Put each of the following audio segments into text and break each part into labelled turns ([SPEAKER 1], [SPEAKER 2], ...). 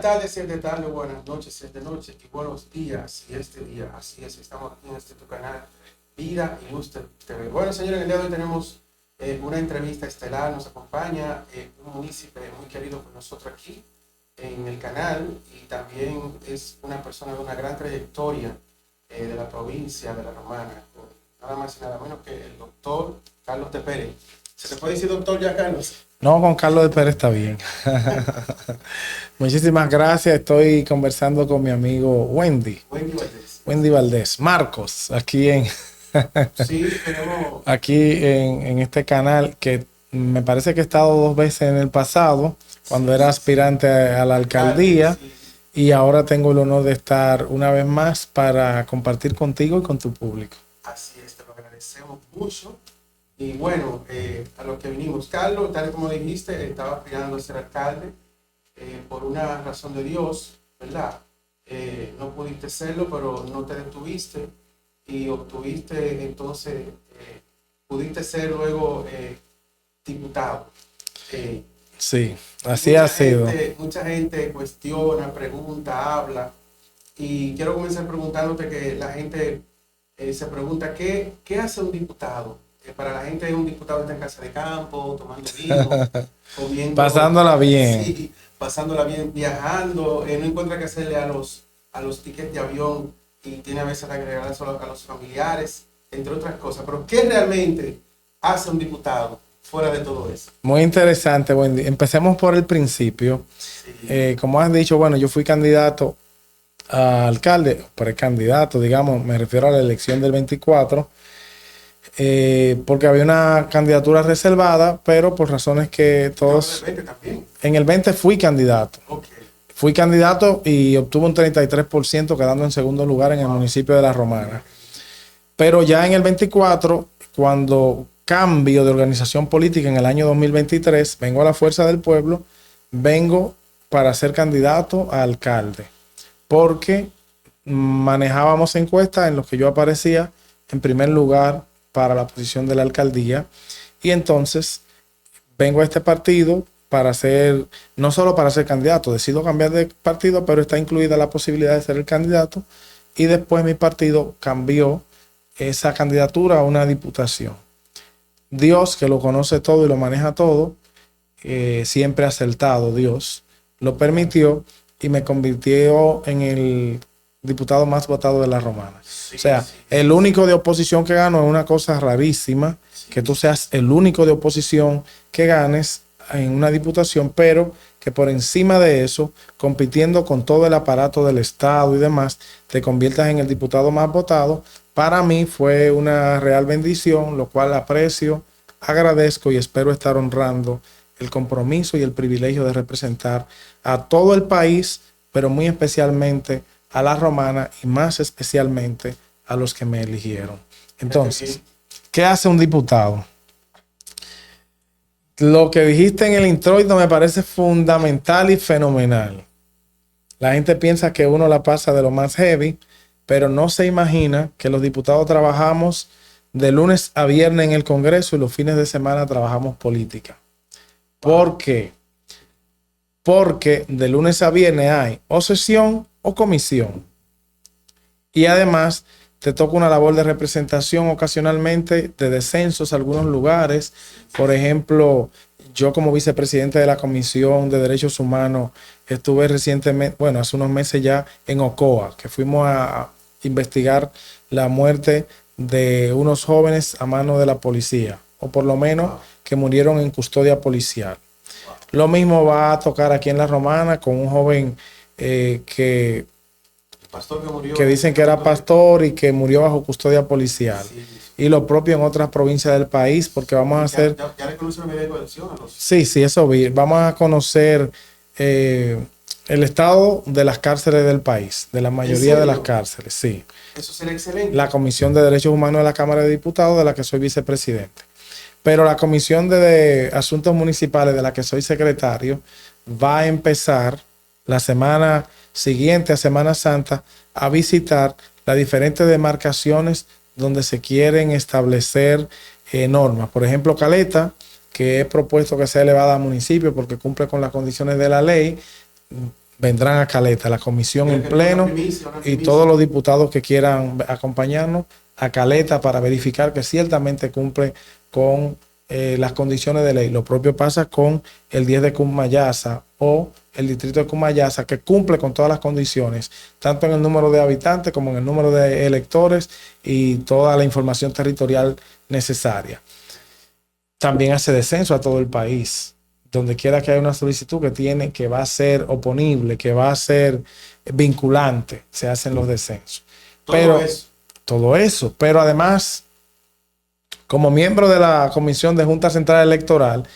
[SPEAKER 1] tardes, si es de tarde, buenas noches, si es de noche, y buenos días, si es de día. Así es, estamos aquí en este tu canal, Vida y Luz TV. Bueno, señores, el día de hoy tenemos una entrevista estelar. Nos acompaña un municipio muy querido por nosotros aquí en el canal, y también es una persona de una gran trayectoria de la provincia de La Romana, nada más y nada menos que el doctor Carlos de Pérez. ¿Se te puede decir doctor ya, Carlos?
[SPEAKER 2] No, con Carlos de Pérez está bien. Muchísimas gracias. Estoy conversando con mi amigo
[SPEAKER 1] Wendy Valdés.
[SPEAKER 2] Wendy Valdés. Marcos,
[SPEAKER 1] Sí, tenemos...
[SPEAKER 2] aquí en este canal que me parece que he estado 2 veces en el pasado, cuando era aspirante a la alcaldía, y ahora tengo el honor de estar una vez más para compartir contigo y con tu público.
[SPEAKER 1] Así es, te lo agradecemos mucho. Y bueno, a lo que vinimos, Carlos, tal como dijiste, estaba aspirando a ser alcalde por una razón de Dios, ¿verdad? No pudiste serlo, pero no te detuviste y obtuviste, entonces, pudiste ser luego diputado.
[SPEAKER 2] Sí, así ha sido.
[SPEAKER 1] Mucha gente cuestiona, pregunta, habla, y quiero comenzar preguntándote que la gente se pregunta, ¿qué hace un diputado? Para la gente, un diputado está en casa de campo, tomando vino, comiendo,
[SPEAKER 2] pasándola bien.
[SPEAKER 1] Sí, pasándola bien, viajando, no encuentra que hacerle a los tickets de avión, y tiene a veces que agregar solo a los familiares, entre otras cosas. Pero ¿qué realmente hace un diputado fuera de todo eso?
[SPEAKER 2] Muy interesante, Wendy. Empecemos por el principio.
[SPEAKER 1] Sí.
[SPEAKER 2] Como has dicho, bueno, yo fui candidato a alcalde, precandidato, digamos, me refiero a la elección del 24, porque había una candidatura reservada, pero por razones que todos...
[SPEAKER 1] ¿En el 20 también?
[SPEAKER 2] En el 20 fui candidato.
[SPEAKER 1] Okay.
[SPEAKER 2] Fui candidato y obtuve un 33%, quedando en segundo lugar en el municipio de La Romana. Pero ya en el 24, cuando cambio de organización política en el año 2023, vengo a la Fuerza del Pueblo, vengo para ser candidato a alcalde, porque manejábamos encuestas en las que yo aparecía en primer lugar para la posición de la alcaldía, y entonces vengo a este partido para ser, no solo para ser candidato, decido cambiar de partido, pero está incluida la posibilidad de ser el candidato, y después mi partido cambió esa candidatura a una diputación. Dios, que lo conoce todo y lo maneja todo, siempre acertado, Dios lo permitió y me convirtió en el diputado más votado de La Romana.
[SPEAKER 1] Sí,
[SPEAKER 2] o sea,
[SPEAKER 1] sí,
[SPEAKER 2] el único de oposición que gano es una cosa rarísima, que tú seas el único de oposición que ganes en una diputación, pero que por encima de eso, compitiendo con todo el aparato del Estado y demás, te conviertas en el diputado más votado. Para mí fue una real bendición, lo cual aprecio, agradezco y espero estar honrando el compromiso y el privilegio de representar a todo el país, pero muy especialmente a La Romana, y más especialmente a los que me eligieron. Entonces, ¿qué hace un diputado? Lo que dijiste en el introito me parece fundamental y fenomenal. La gente piensa que uno la pasa de lo más heavy, pero no se imagina que los diputados trabajamos de lunes a viernes en el Congreso y los fines de semana trabajamos política. ¿Por qué? Porque de lunes a viernes hay o sesión o comisión. Y además te toca una labor de representación ocasionalmente de descensos a algunos lugares. Por ejemplo, yo como vicepresidente de la Comisión de Derechos Humanos estuve recientemente, bueno, hace unos meses ya en Ocoa, que fuimos a investigar la muerte de unos jóvenes a mano de la policía, o por lo menos que murieron en custodia policial. Lo mismo va a tocar aquí en La Romana con un joven que dicen que era pastor y que murió bajo custodia policial. Sí. Y lo propio en otras provincias del país, porque vamos a hacer...
[SPEAKER 1] ¿Ya le conocen la medida de coerción a los...?
[SPEAKER 2] Sí, eso vi. Vamos a conocer el estado de las cárceles del país, de la mayoría de las cárceles, sí.
[SPEAKER 1] Eso sería excelente.
[SPEAKER 2] La Comisión de Derechos Humanos de la Cámara de Diputados, de la que soy vicepresidente. Pero la Comisión de Asuntos Municipales, de la que soy secretario, va a empezar la semana siguiente a Semana Santa a visitar las diferentes demarcaciones donde se quieren establecer normas. Por ejemplo, Caleta, que he propuesto que sea elevada a municipio porque cumple con las condiciones de la ley, vendrán a Caleta, la comisión en
[SPEAKER 1] Una
[SPEAKER 2] pleno
[SPEAKER 1] primicia, una
[SPEAKER 2] y
[SPEAKER 1] primicia.
[SPEAKER 2] todos los diputados que quieran acompañarnos a Caleta para verificar que ciertamente cumple con las condiciones de ley. Lo propio pasa con el 10 de Cumayasa o el distrito de Cumayasa, que cumple con todas las condiciones, tanto en el número de habitantes como en el número de electores y toda la información territorial necesaria. También hace descenso a todo el país. Donde quiera que haya una solicitud que va a ser oponible, que va a ser vinculante, se hacen los descensos. Todo eso. Pero además, como miembro de la Comisión de Junta Central Electoral,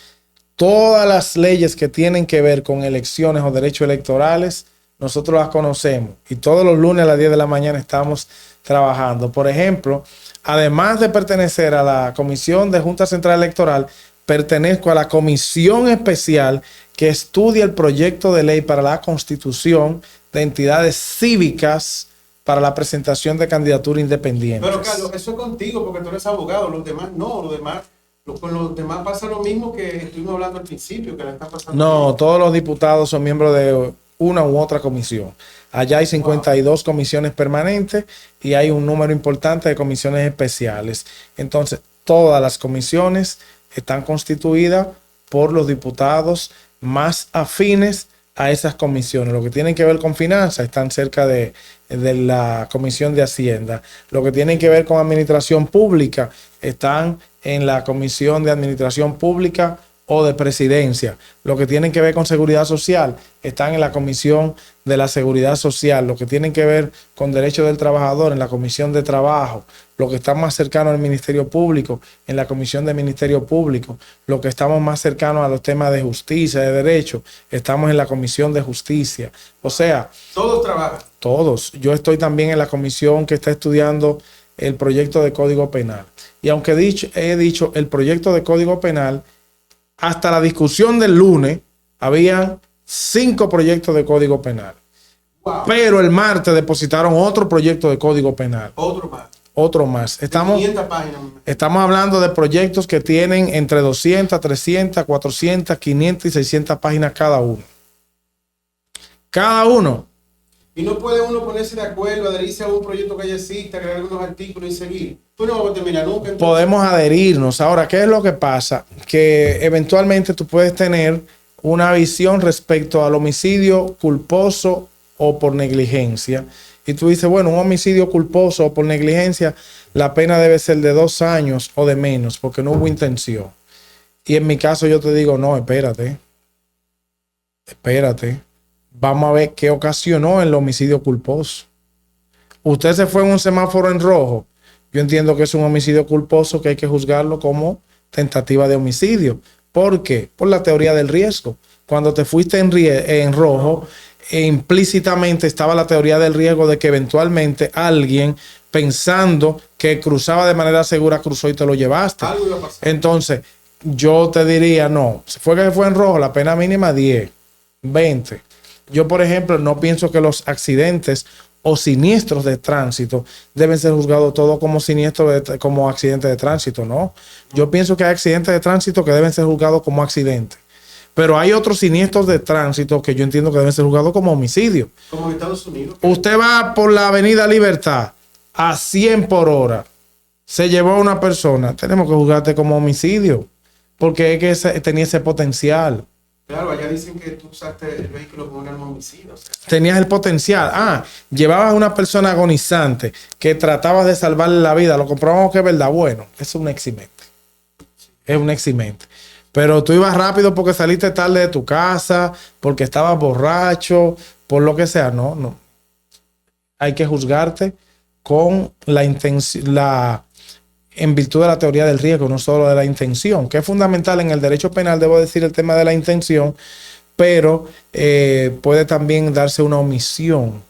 [SPEAKER 2] todas las leyes que tienen que ver con elecciones o derechos electorales, nosotros las conocemos. Y todos los lunes a las 10 de la mañana estamos trabajando. Por ejemplo, además de pertenecer a la Comisión de Junta Central Electoral, pertenezco a la comisión especial que estudia el proyecto de ley para la constitución de entidades cívicas para la presentación de candidatura independiente.
[SPEAKER 1] Pero Carlos, eso es contigo porque tú eres abogado, los demás no, con los demás pasa lo mismo que estuvimos hablando al principio, que le está pasando.
[SPEAKER 2] No, todos los diputados son miembros de una u otra comisión. Allá hay 52 comisiones permanentes y hay un número importante de comisiones especiales. Entonces, todas las comisiones están constituidas por los diputados más afines a esas comisiones. Lo que tienen que ver con finanzas están cerca de la Comisión de Hacienda. Lo que tienen que ver con administración pública están en la Comisión de Administración Pública o de Presidencia. Lo que tienen que ver con seguridad social están en la Comisión de la Seguridad Social. Lo que tienen que ver con derechos del trabajador en la Comisión de Trabajo. Lo que está más cercano al Ministerio Público en la Comisión de Ministerio Público. Lo que estamos más cercanos a los temas de justicia, de derecho, estamos en la Comisión de Justicia. O sea,
[SPEAKER 1] todos trabajan.
[SPEAKER 2] Todos. Yo estoy también en la comisión que está estudiando el proyecto de Código Penal. Y aunque he dicho el proyecto de Código Penal, hasta la discusión del lunes, habían 5 proyectos de Código Penal.
[SPEAKER 1] Wow.
[SPEAKER 2] Pero el martes depositaron otro proyecto de Código Penal. Otro más. Estamos hablando de proyectos que tienen entre 200, 300, 400, 500 y 600 páginas cada uno. Cada uno.
[SPEAKER 1] Y no puede uno ponerse de acuerdo, adherirse a un proyecto que ya existe, agregar algunos artículos y seguir. Pues no va a terminar nunca. Entonces.
[SPEAKER 2] Podemos adherirnos. Ahora, ¿qué es lo que pasa? Que eventualmente tú puedes tener una visión respecto al homicidio culposo o por negligencia. Y tú dices, bueno, un homicidio culposo o por negligencia, la pena debe ser de 2 años o de menos, porque no hubo intención. Y en mi caso yo te digo, no, espérate. Vamos a ver qué ocasionó el homicidio culposo. Usted se fue en un semáforo en rojo. Yo entiendo que es un homicidio culposo que hay que juzgarlo como tentativa de homicidio. ¿Por qué? Por la teoría del riesgo. Cuando te fuiste en rojo, implícitamente estaba la teoría del riesgo de que eventualmente alguien, pensando que cruzaba de manera segura, cruzó y te lo llevaste.
[SPEAKER 1] Algo iba a pasar.
[SPEAKER 2] Entonces, yo te diría, no, si fue que se fue en rojo, la pena mínima 10, 20. Yo, por ejemplo, no pienso que los accidentes o siniestros de tránsito deben ser juzgados todos como siniestros, como accidentes de tránsito, ¿no? Yo pienso que hay accidentes de tránsito que deben ser juzgados como accidentes. Pero hay otros siniestros de tránsito que yo entiendo que deben ser juzgados como homicidio.
[SPEAKER 1] Como en Estados Unidos.
[SPEAKER 2] Usted va por la Avenida Libertad a 100 por hora. Se llevó a una persona. Tenemos que juzgarte como homicidio. Porque es que tenía ese potencial.
[SPEAKER 1] Claro, allá dicen que tú usaste el vehículo como un arma homicida. O sea.
[SPEAKER 2] Tenías el potencial. Llevabas a una persona agonizante que tratabas de salvarle la vida. Lo comprobamos que es verdad. Bueno, es un eximente. Es un eximente. Pero tú ibas rápido porque saliste tarde de tu casa, porque estabas borracho, por lo que sea. No. Hay que juzgarte con la intención, en virtud de la teoría del riesgo, no solo de la intención, que es fundamental en el derecho penal, debo decir, el tema de la intención, pero puede también darse una omisión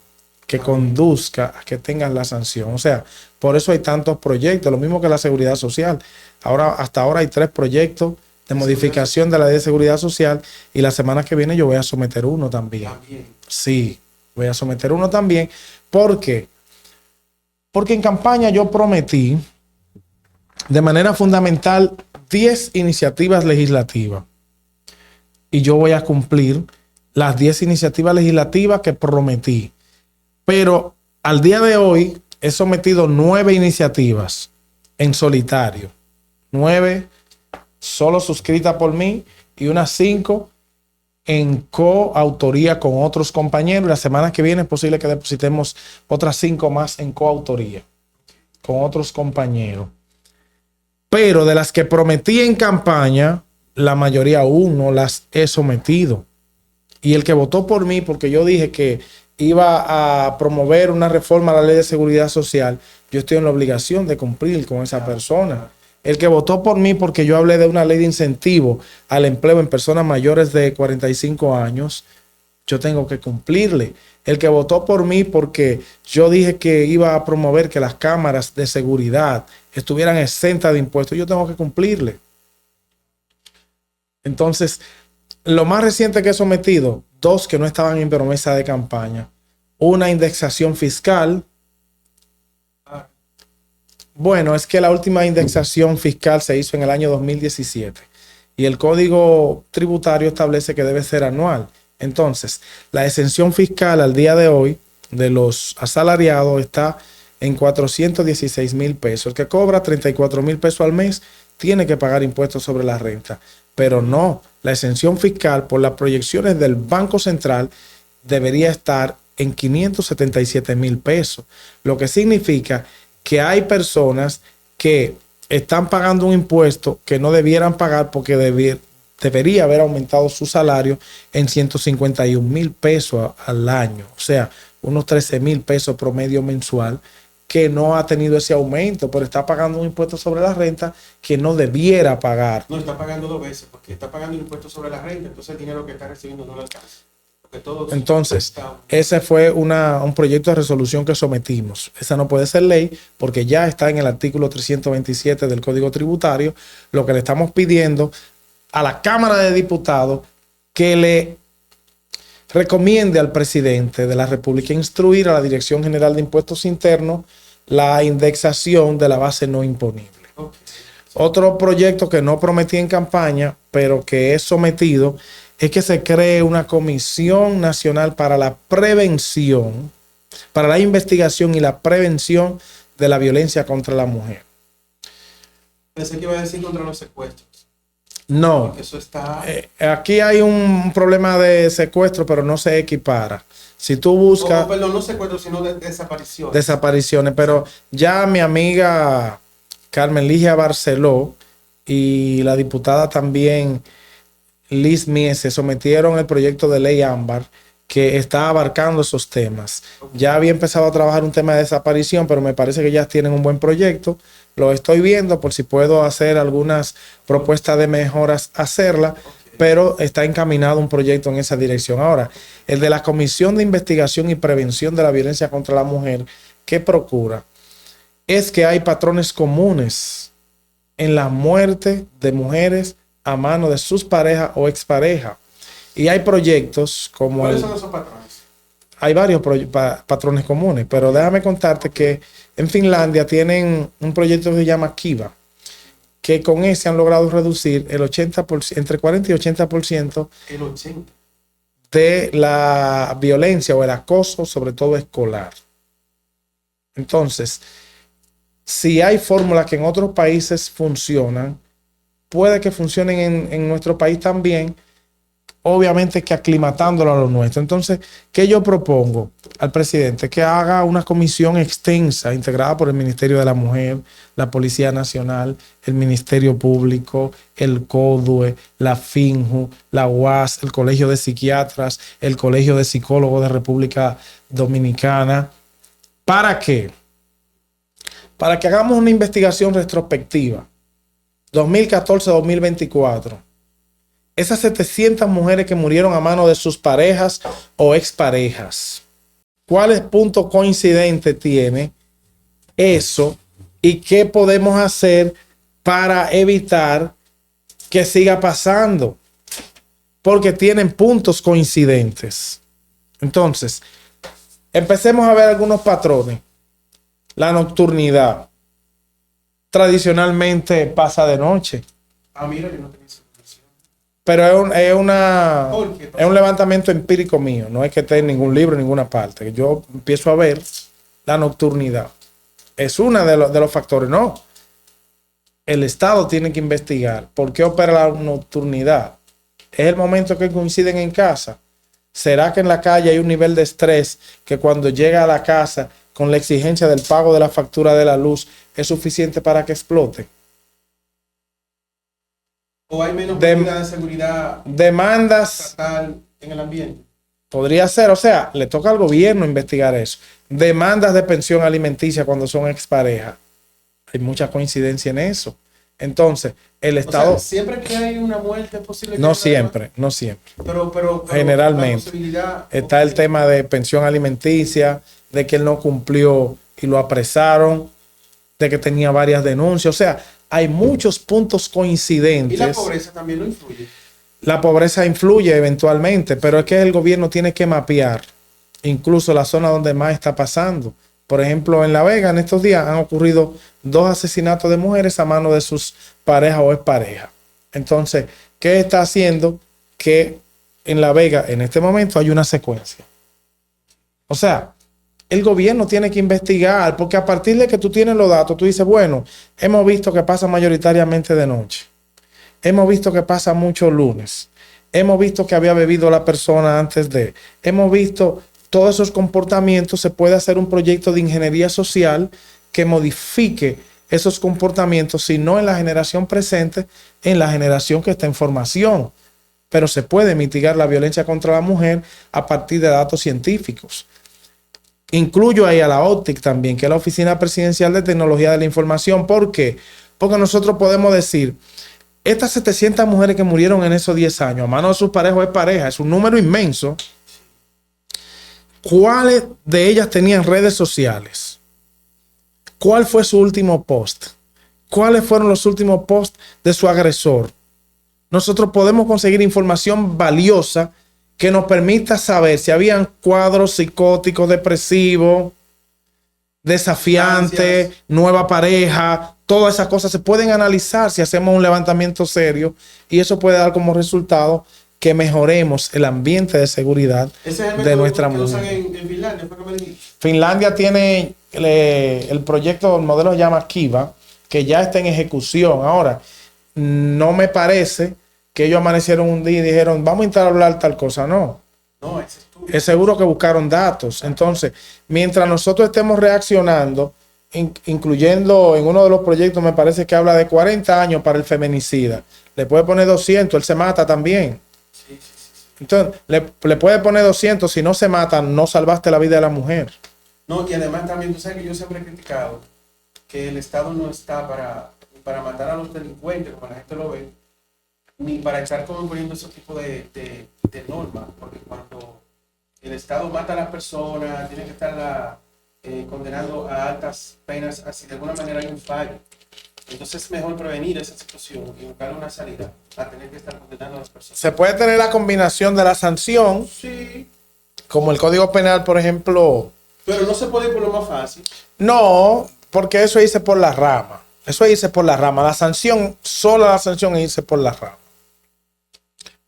[SPEAKER 2] que conduzca a que tengas la sanción. O sea, por eso hay tantos proyectos, lo mismo que la seguridad social. Hasta ahora hay 3 proyectos de modificación de la ley de seguridad social y la semana que viene yo voy a someter uno también. Sí, voy a someter uno también. ¿Por qué? Porque en campaña yo prometí de manera fundamental 10 iniciativas legislativas y yo voy a cumplir las 10 iniciativas legislativas que prometí. Pero al día de hoy he sometido 9 iniciativas en solitario. 9 solo suscritas por mí y unas 5 en coautoría con otros compañeros. La semana que viene es posible que depositemos otras 5 más en coautoría con otros compañeros. Pero de las que prometí en campaña, la mayoría aún no las he sometido. Y el que votó por mí, porque yo dije que iba a promover una reforma a la ley de seguridad social, yo estoy en la obligación de cumplir con esa persona. El que votó por mí porque yo hablé de una ley de incentivo al empleo en personas mayores de 45 años, yo tengo que cumplirle. El que votó por mí porque yo dije que iba a promover que las cámaras de seguridad estuvieran exentas de impuestos, yo tengo que cumplirle. Entonces, lo más reciente que he sometido, 2 que no estaban en promesa de campaña. Una indexación fiscal. Bueno, es que la última indexación fiscal se hizo en el año 2017 y el Código Tributario establece que debe ser anual. Entonces, la exención fiscal al día de hoy de los asalariados está en 416,000 pesos. El que cobra 34,000 pesos al mes tiene que pagar impuestos sobre la renta. Pero no, la exención fiscal por las proyecciones del Banco Central debería estar en 577,000 pesos. Lo que significa que hay personas que están pagando un impuesto que no debieran pagar porque debería haber aumentado su salario en 151,000 pesos al año. O sea, unos 13,000 pesos promedio mensual, que no ha tenido ese aumento, pero está pagando un impuesto sobre la renta que no debiera pagar.
[SPEAKER 1] No, está pagando 2 veces, porque está pagando el impuesto sobre la renta, entonces el dinero que está recibiendo no le alcanza.
[SPEAKER 2] Entonces, ese fue un proyecto de resolución que sometimos. Esa no puede ser ley porque ya está en el artículo 327 del Código Tributario. Lo que le estamos pidiendo a la Cámara de Diputados que le recomiende al presidente de la República instruir a la Dirección General de Impuestos Internos la indexación de la base no imponible. Okay. Otro proyecto que no prometí en campaña, pero que es sometido, es que se cree una Comisión Nacional para la Prevención, para la investigación y la prevención de la violencia contra la mujer.
[SPEAKER 1] Pensé que iba a decir contra los secuestros.
[SPEAKER 2] No,
[SPEAKER 1] eso está...
[SPEAKER 2] aquí hay un problema de secuestro, pero no se equipara. Si tú buscas...
[SPEAKER 1] perdón, no secuestro, sino de desapariciones.
[SPEAKER 2] Desapariciones, pero ya mi amiga Carmen Ligia Barceló y la diputada también Liz Mies se sometieron el proyecto de ley Ámbar que está abarcando esos temas. Ya había empezado a trabajar un tema de desaparición, pero me parece que ya tienen un buen proyecto. Lo estoy viendo por si puedo hacer algunas propuestas de mejoras, hacerla, pero está encaminado un proyecto en esa dirección. Ahora, el de la Comisión de Investigación y Prevención de la Violencia contra la Mujer, ¿qué procura? Es que hay patrones comunes en la muerte de mujeres a mano de sus parejas o exparejas. Y hay proyectos como...
[SPEAKER 1] ¿Cuáles son esos patrones?
[SPEAKER 2] Hay varios patrones comunes, pero déjame contarte que en Finlandia tienen un proyecto que se llama Kiva, que con ese han logrado reducir el 80%, entre 40 y 80%,
[SPEAKER 1] el 80%,
[SPEAKER 2] de la violencia o el acoso, sobre todo escolar. Entonces, si hay fórmulas que en otros países funcionan, puede que funcionen en nuestro país también, obviamente que aclimatándolo a lo nuestro. Entonces, ¿qué yo propongo al presidente? Que haga una comisión extensa integrada por el Ministerio de la Mujer, la Policía Nacional, el Ministerio Público, el CODUE, la FINJU, la UAS, el Colegio de Psiquiatras, el Colegio de Psicólogos de República Dominicana. ¿Para qué? Para que hagamos una investigación retrospectiva, 2014-2024. Esas 700 mujeres que murieron a mano de sus parejas o exparejas. ¿Cuáles puntos coincidentes tiene eso? ¿Y qué podemos hacer para evitar que siga pasando? Porque tienen puntos coincidentes. Entonces, empecemos a ver algunos patrones. La nocturnidad. Tradicionalmente pasa de noche.
[SPEAKER 1] Mira, yo no tenía esa información.
[SPEAKER 2] Pero
[SPEAKER 1] ¿Por qué?
[SPEAKER 2] es un levantamiento empírico mío. No es que esté en ningún libro, en ninguna parte. Yo empiezo a ver la nocturnidad. Es uno de los factores. No. El Estado tiene que investigar por qué opera la nocturnidad. Es el momento que coinciden en casa. ¿Será que en la calle hay un nivel de estrés que cuando llega a la casa con la exigencia del pago de la factura de la luz es suficiente para que explote?
[SPEAKER 1] ¿O hay menos medida de seguridad
[SPEAKER 2] Demandas
[SPEAKER 1] estatal en el ambiente?
[SPEAKER 2] podría ser, o sea, le toca al gobierno investigar eso. Demandas de pensión alimenticia cuando son expareja. Hay mucha coincidencia en eso. Entonces, el Estado...
[SPEAKER 1] O sea, siempre que hay una muerte es posible que
[SPEAKER 2] No
[SPEAKER 1] haya
[SPEAKER 2] siempre, no siempre.
[SPEAKER 1] pero
[SPEAKER 2] Generalmente.
[SPEAKER 1] la posibilidad,
[SPEAKER 2] Está el tema de pensión alimenticia, de que él no cumplió y lo apresaron, de que tenía varias denuncias. O sea, hay muchos puntos coincidentes.
[SPEAKER 1] Y la pobreza también lo influye.
[SPEAKER 2] La pobreza influye eventualmente, pero es que el gobierno tiene que mapear incluso la zona donde más está pasando. Por ejemplo, en La Vega, en estos días han ocurrido 2 asesinatos de mujeres a mano de sus parejas o exparejas. Entonces, ¿qué está haciendo? Que en La Vega, en este momento, hay una secuencia. O sea, el gobierno tiene que investigar, porque a partir de que tú tienes los datos, tú dices, bueno, hemos visto que pasa mayoritariamente de noche. Hemos visto que pasa mucho lunes. Hemos visto que había bebido la persona antes de. Hemos visto todos esos comportamientos. Se puede hacer un proyecto de ingeniería social que modifique esos comportamientos, si no en la generación presente, en la generación que está en formación. Pero se puede mitigar la violencia contra la mujer a partir de datos científicos. Incluyo ahí a la OPTIC también, que es la Oficina Presidencial de Tecnología de la Información. ¿Por qué? Porque nosotros podemos decir, estas 700 mujeres que murieron en esos 10 años a mano de sus parejas o de pareja, es un número inmenso. ¿Cuáles de ellas tenían redes sociales? ¿Cuál fue su último post? ¿Cuáles fueron los últimos posts de su agresor? Nosotros podemos conseguir información valiosa que nos permita saber si habían cuadros psicóticos, depresivos, desafiantes, nueva pareja. Todas esas cosas se pueden analizar si hacemos un levantamiento serio, y eso puede dar como resultado que mejoremos el ambiente de seguridad de nuestra mujer.
[SPEAKER 1] En Finlandia, ¿fue que me dijiste?
[SPEAKER 2] Finlandia tiene el proyecto, el modelo se llama Kiva, que ya está en ejecución. Ahora, no me parece que ellos amanecieron un día y dijeron, vamos a intentar hablar tal cosa. No.
[SPEAKER 1] No,
[SPEAKER 2] Es seguro que buscaron datos. Entonces, mientras nosotros estemos reaccionando, incluyendo en uno de los proyectos, me parece que habla de 40 años para el feminicida. Le puede poner 200, él se mata también.
[SPEAKER 1] Sí.
[SPEAKER 2] Entonces, le puede poner 200, si no se mata, no salvaste la vida de la mujer.
[SPEAKER 1] No, y además también, tú sabes que yo siempre he criticado que el Estado no está para matar a los delincuentes, como la gente lo ve, ni para estar como poniendo ese tipo de normas, porque cuando el Estado mata a las personas, tiene que estar condenando a altas penas, así de alguna manera hay un fallo. Entonces es mejor prevenir esa situación y buscar una salida a tener que estar condenando a las personas.
[SPEAKER 2] Se puede tener la combinación de la sanción,
[SPEAKER 1] Sí,
[SPEAKER 2] como el Código Penal, por ejemplo.
[SPEAKER 1] pero no se puede ir por lo más fácil.
[SPEAKER 2] No, porque eso es irse por la rama. Eso es irse por la rama. La sanción, sola la sanción es irse por la rama.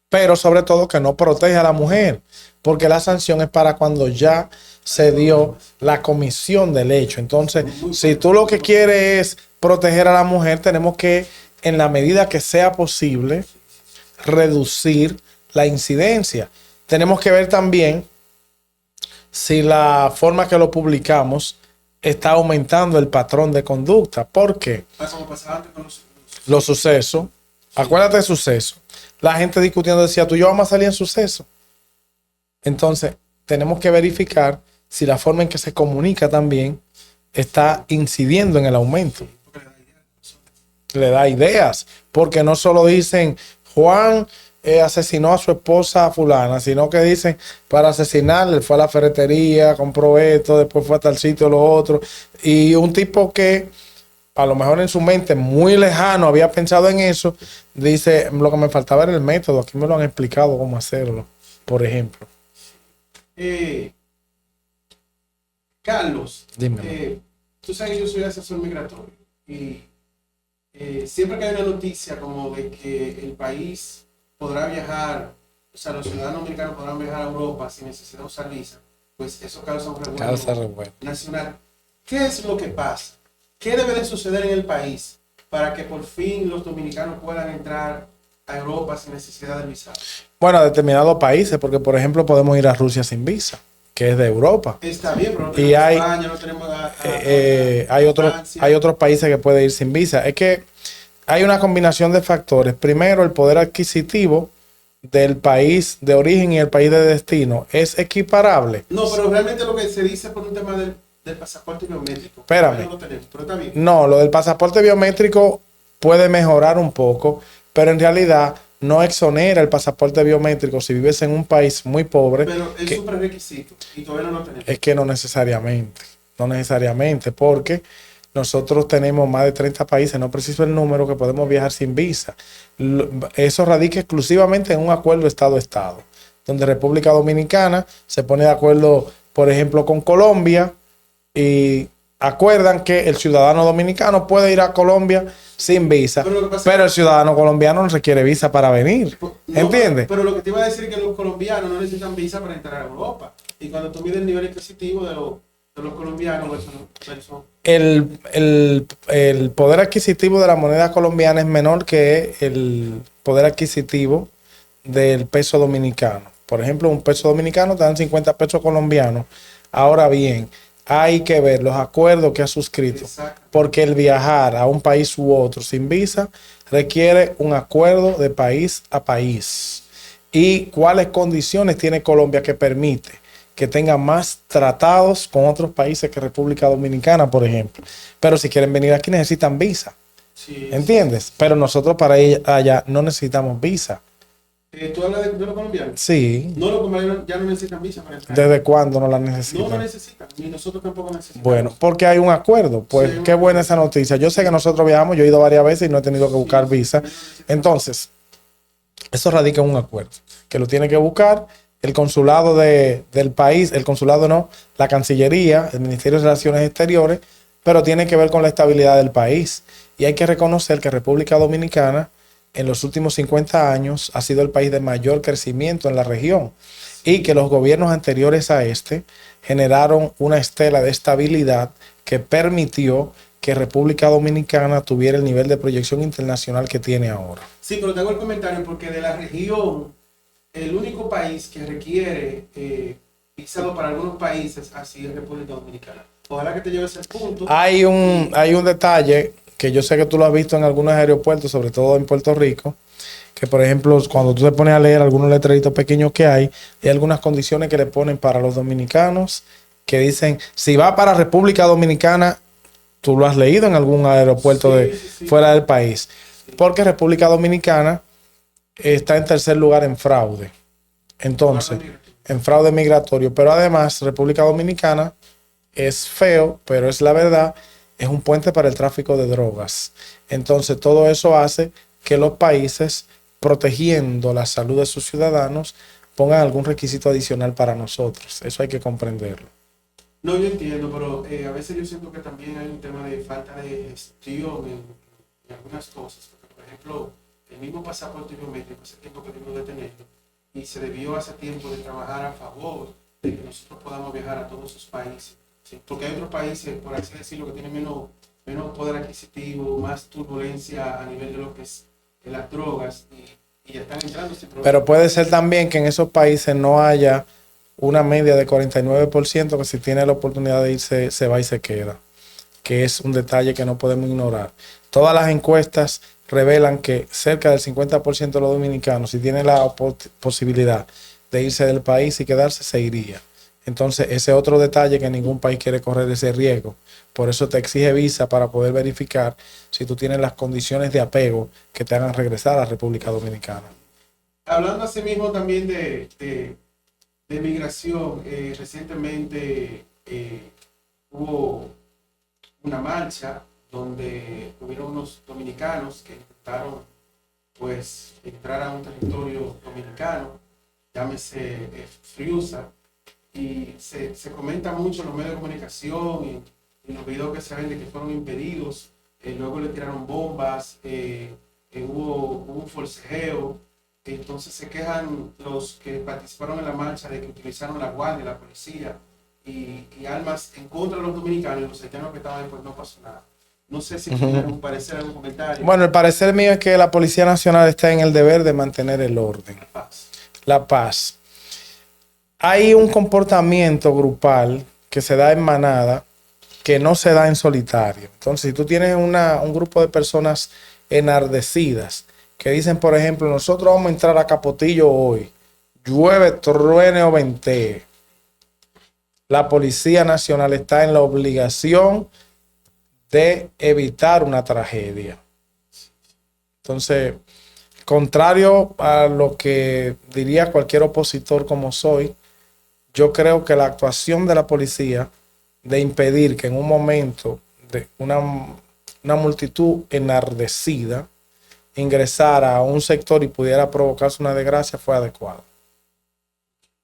[SPEAKER 2] Pero sobre todo que no protege a la mujer, porque la sanción es para cuando ya se dio la comisión del hecho. Entonces, si tú lo que quieres es proteger a la mujer, tenemos que, en la medida que sea posible, reducir la incidencia. Tenemos que ver también si la forma que lo publicamos está aumentando el patrón de conducta. ¿Por qué?
[SPEAKER 1] Como pasaba antes con
[SPEAKER 2] Los sucesos. Acuérdate de sucesos. La gente discutiendo decía, tú y yo vamos a salir en suceso. Entonces, tenemos que verificar si la forma en que se comunica también está incidiendo en el aumento. Le da ideas, porque no solo dicen Juan asesinó a su esposa fulana, sino que dicen para asesinarle fue a la ferretería, compró esto, después fue a tal sitio, lo otro. Y un tipo que a lo mejor en su mente muy lejano había pensado en eso, dice, lo que me faltaba era el método, aquí me lo han explicado cómo hacerlo, por ejemplo.
[SPEAKER 1] Carlos,
[SPEAKER 2] Dime.
[SPEAKER 1] tú sabes que yo soy asesor migratorio y siempre que hay una noticia como de que el país podrá viajar, o sea, los ciudadanos dominicanos podrán viajar a Europa sin necesidad de usar visa, pues eso causa un revuelo nacional. ¿Qué es lo que pasa? ¿Qué debe de suceder en el país para que por fin los dominicanos puedan entrar a Europa sin necesidad de visa?
[SPEAKER 2] Bueno, a determinados países, porque por ejemplo podemos ir a Rusia sin visa, que es de Europa.
[SPEAKER 1] Está bien, pero no
[SPEAKER 2] Y
[SPEAKER 1] tenemos España, no tenemos
[SPEAKER 2] hay otros países que pueden ir sin visa. Es que hay una combinación de factores. Primero, el poder adquisitivo del país de origen y el país de destino es equiparable.
[SPEAKER 1] No, pero realmente lo que se dice por un tema del pasaporte biométrico.
[SPEAKER 2] Espérame.
[SPEAKER 1] No lo tenemos, pero está bien.
[SPEAKER 2] No, lo del pasaporte biométrico puede mejorar un poco, pero en realidad no exonera el pasaporte biométrico si vives en un país muy pobre.
[SPEAKER 1] Pero es un prerequisito y todavía no lo tenemos.
[SPEAKER 2] Es que no necesariamente, porque nosotros tenemos más de 30 países, no preciso el número, que podemos viajar sin visa. Eso radica exclusivamente en un acuerdo Estado-Estado, donde República Dominicana se pone de acuerdo, por ejemplo, con Colombia y acuerdan que el ciudadano dominicano puede ir a Colombia sin visa, pero el ciudadano colombiano no requiere visa para venir. ¿Entiendes?
[SPEAKER 1] Pero lo que te iba a decir es que los colombianos no necesitan visa para entrar a Europa. Y cuando tú mides el nivel adquisitivo de los colombianos, eso
[SPEAKER 2] el poder adquisitivo de la moneda colombiana es menor que el poder adquisitivo del peso dominicano. Por ejemplo, un peso dominicano te dan 50 pesos colombianos. Ahora bien, hay que ver los acuerdos que ha suscrito, porque el viajar a un país u otro sin visa requiere un acuerdo de país a país. ¿Y cuáles condiciones tiene Colombia que permite que tenga más tratados con otros países que República Dominicana, por ejemplo? Pero si quieren venir aquí necesitan visa. Sí, ¿entiendes? Sí. Pero nosotros para ir allá no necesitamos visa.
[SPEAKER 1] ¿Tú hablas de los colombianos?
[SPEAKER 2] Sí.
[SPEAKER 1] No, los colombianos ya no necesitan visa para entrar.
[SPEAKER 2] ¿Desde cuándo no la necesitan?
[SPEAKER 1] No la necesitan, ni nosotros tampoco necesitamos.
[SPEAKER 2] Bueno, porque hay un acuerdo. Pues sí, qué buena esa noticia. Yo sé que nosotros viajamos, yo he ido varias veces y no he tenido que buscar visa. Entonces, eso radica en un acuerdo, que lo tiene que buscar el consulado del país, el consulado no, la Cancillería, el Ministerio de Relaciones Exteriores, pero tiene que ver con la estabilidad del país. Y hay que reconocer que República Dominicana en los últimos 50 años ha sido el país de mayor crecimiento en la región y que los gobiernos anteriores a este generaron una estela de estabilidad que permitió que República Dominicana tuviera el nivel de proyección internacional que tiene ahora.
[SPEAKER 1] Sí, pero te hago el comentario porque de la región, el único país que requiere visado para algunos países así es República Dominicana. Ojalá que te lleves el punto.
[SPEAKER 2] Hay un detalle que yo sé que tú lo has visto en algunos aeropuertos, sobre todo en Puerto Rico, que por ejemplo, cuando tú te pones a leer algunos letreritos pequeños que hay algunas condiciones que le ponen para los dominicanos, que dicen, si va para República Dominicana, tú lo has leído en algún aeropuerto fuera del país, porque República Dominicana está en tercer lugar en fraude. Entonces, en fraude migratorio, pero además República Dominicana es feo, pero es la verdad, es un puente para el tráfico de drogas. Entonces, todo eso hace que los países, protegiendo la salud de sus ciudadanos, pongan algún requisito adicional para nosotros. Eso hay que comprenderlo.
[SPEAKER 1] No, yo entiendo, pero a veces yo siento que también hay un tema de falta de gestión en algunas cosas. Porque, por ejemplo, el mismo pasaporte biométrico, hace tiempo que debimos de tenerlo, y se debió hace tiempo de trabajar a favor de que nosotros podamos viajar a todos esos países. ¿Sí? Porque hay otros países, por así decirlo, que tienen menos poder adquisitivo, más turbulencia a nivel de lo que es las drogas y ya están entrando sin problema.
[SPEAKER 2] Pero puede ser también que en esos países no haya una media de 49% que si tiene la oportunidad de irse, se va y se queda. Que es un detalle que no podemos ignorar. Todas las encuestas revelan que cerca del 50% de los dominicanos, si tienen la posibilidad de irse del país y quedarse, se iría. Entonces, ese otro detalle que ningún país quiere correr ese riesgo. Por eso te exige visa para poder verificar si tú tienes las condiciones de apego que te hagan regresar a la República Dominicana.
[SPEAKER 1] Hablando así mismo también de migración, recientemente hubo una marcha donde hubieron unos dominicanos que intentaron pues entrar a un territorio dominicano, llámese Friusa, y se comenta mucho en los medios de comunicación y en los videos que se ven de que fueron impedidos, luego le tiraron bombas, hubo un forcejeo, entonces se quejan los que participaron en la marcha de que utilizaron la guardia, la policía y armas en contra de los dominicanos y los haitianos que estaban ahí, pues no pasó nada. No sé si tienen un parecer, algún comentario.
[SPEAKER 2] Bueno, el parecer mío es que la Policía Nacional está en el deber de mantener el orden,
[SPEAKER 1] La paz.
[SPEAKER 2] la paz. Hay un comportamiento grupal que se da en manada que no se da en solitario. Entonces, si tú tienes un grupo de personas enardecidas que dicen, por ejemplo, nosotros vamos a entrar a Capotillo hoy, llueve, truene o ventee, la Policía Nacional está en la obligación de evitar una tragedia. Entonces, contrario a lo que diría cualquier opositor como soy, yo creo que la actuación de la policía de impedir que en un momento de una multitud enardecida ingresara a un sector y pudiera provocarse una desgracia fue adecuado.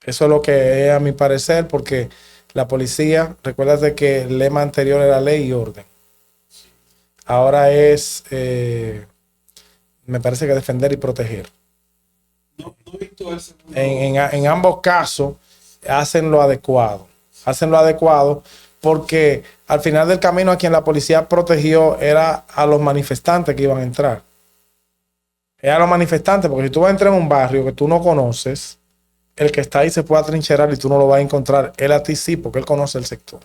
[SPEAKER 2] Eso es lo que es a mi parecer, porque la policía, recuérdate que el lema anterior era ley y orden. Ahora es, me parece que defender y proteger.
[SPEAKER 1] No he visto el segundo.
[SPEAKER 2] En ambos casos hacen lo adecuado. Hacen lo adecuado porque al final del camino a quien la policía protegió era a los manifestantes que iban a entrar. Era a los manifestantes, porque si tú vas a entrar en un barrio que tú no conoces, el que está ahí se puede atrincherar y tú no lo vas a encontrar. Él a ti sí, porque él conoce el sector.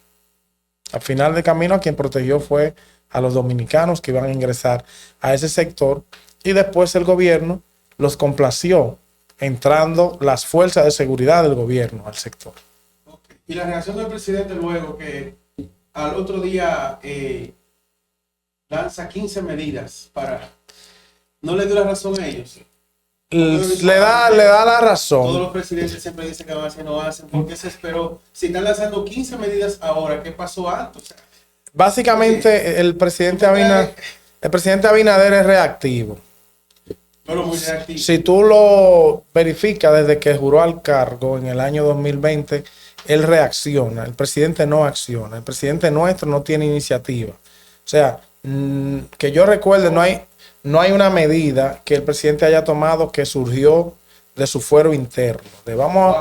[SPEAKER 2] Al final del camino a quien protegió fue a los dominicanos que iban a ingresar a ese sector y después el gobierno los complació entrando las fuerzas de seguridad del gobierno al sector.
[SPEAKER 1] Okay. Y la reacción del presidente luego que al otro día lanza 15 medidas para... ¿No le dio la razón a ellos?
[SPEAKER 2] Le da la razón.
[SPEAKER 1] Todos los presidentes siempre dicen que van a hacer, no hacen. ¿Por qué se esperó? Si están lanzando 15 medidas ahora, ¿qué pasó antes? O sea,
[SPEAKER 2] básicamente el presidente Abinader es reactivo.
[SPEAKER 1] pero muy reactivo.
[SPEAKER 2] Si tú lo verificas desde que juró al cargo en el año 2020, él reacciona. El presidente no acciona. El presidente nuestro no tiene iniciativa. O sea, que yo recuerde, no hay una medida que el presidente haya tomado que surgió de su fuero interno. De vamos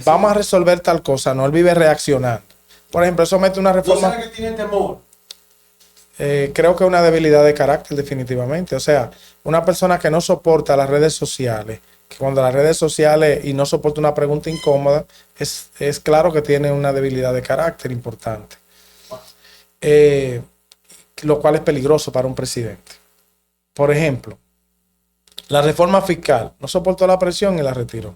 [SPEAKER 2] a resolver tal cosa. No, él vive reaccionando. Por ejemplo, eso mete una reforma.
[SPEAKER 1] ¿No será que tiene temor?
[SPEAKER 2] Creo que es una debilidad de carácter definitivamente. O sea, una persona que no soporta las redes sociales, que cuando las redes sociales y no soporta una pregunta incómoda, es claro que tiene una debilidad de carácter importante. Lo cual es peligroso para un presidente. Por ejemplo, la reforma fiscal no soportó la presión y la retiró.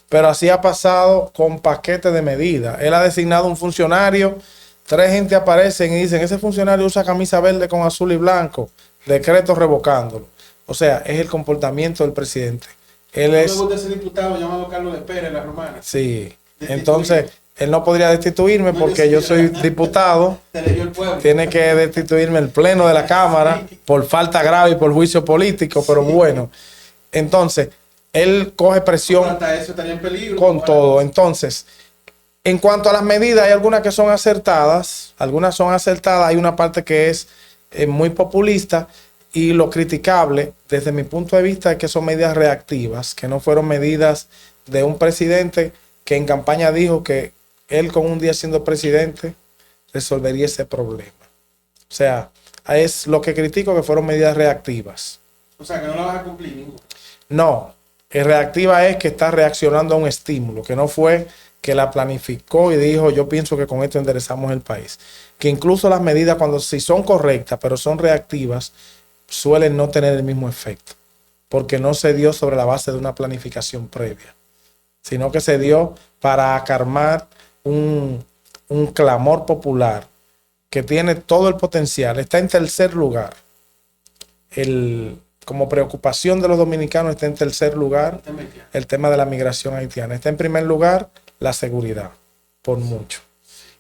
[SPEAKER 2] Pero así ha pasado con paquetes de medidas. Él ha designado un funcionario, 3 gente aparecen y dicen, ese funcionario usa camisa verde con azul y blanco, decreto revocándolo. O sea, es el comportamiento del presidente. Él es...
[SPEAKER 1] Luego de ese diputado llamado Carlos de Pérez, la romana.
[SPEAKER 2] Sí, entonces él no podría destituirme porque yo soy diputado. Tiene que destituirme el pleno de la Cámara por falta grave y por juicio político, pero bueno. Entonces, él coge presión
[SPEAKER 1] hasta eso estaría en peligro,
[SPEAKER 2] con todo. Entonces, en cuanto a las medidas, hay algunas que son acertadas, hay una parte que es muy populista y lo criticable desde mi punto de vista es que son medidas reactivas, que no fueron medidas de un presidente que en campaña dijo que él con un día siendo presidente resolvería ese problema. O sea, es lo que critico, que fueron medidas reactivas.
[SPEAKER 1] O sea, que no la vas a cumplir ninguna.
[SPEAKER 2] No, reactiva es que está reaccionando a un estímulo, que no fue que la planificó y dijo, yo pienso que con esto enderezamos el país. Que incluso las medidas, cuando sí son correctas, pero son reactivas, suelen no tener el mismo efecto, porque no se dio sobre la base de una planificación previa, sino que se dio para acarmar un clamor popular que tiene todo el potencial. Está en tercer lugar. Como preocupación de los dominicanos está en tercer lugar el tema de la migración haitiana. Está en primer lugar la seguridad, por mucho.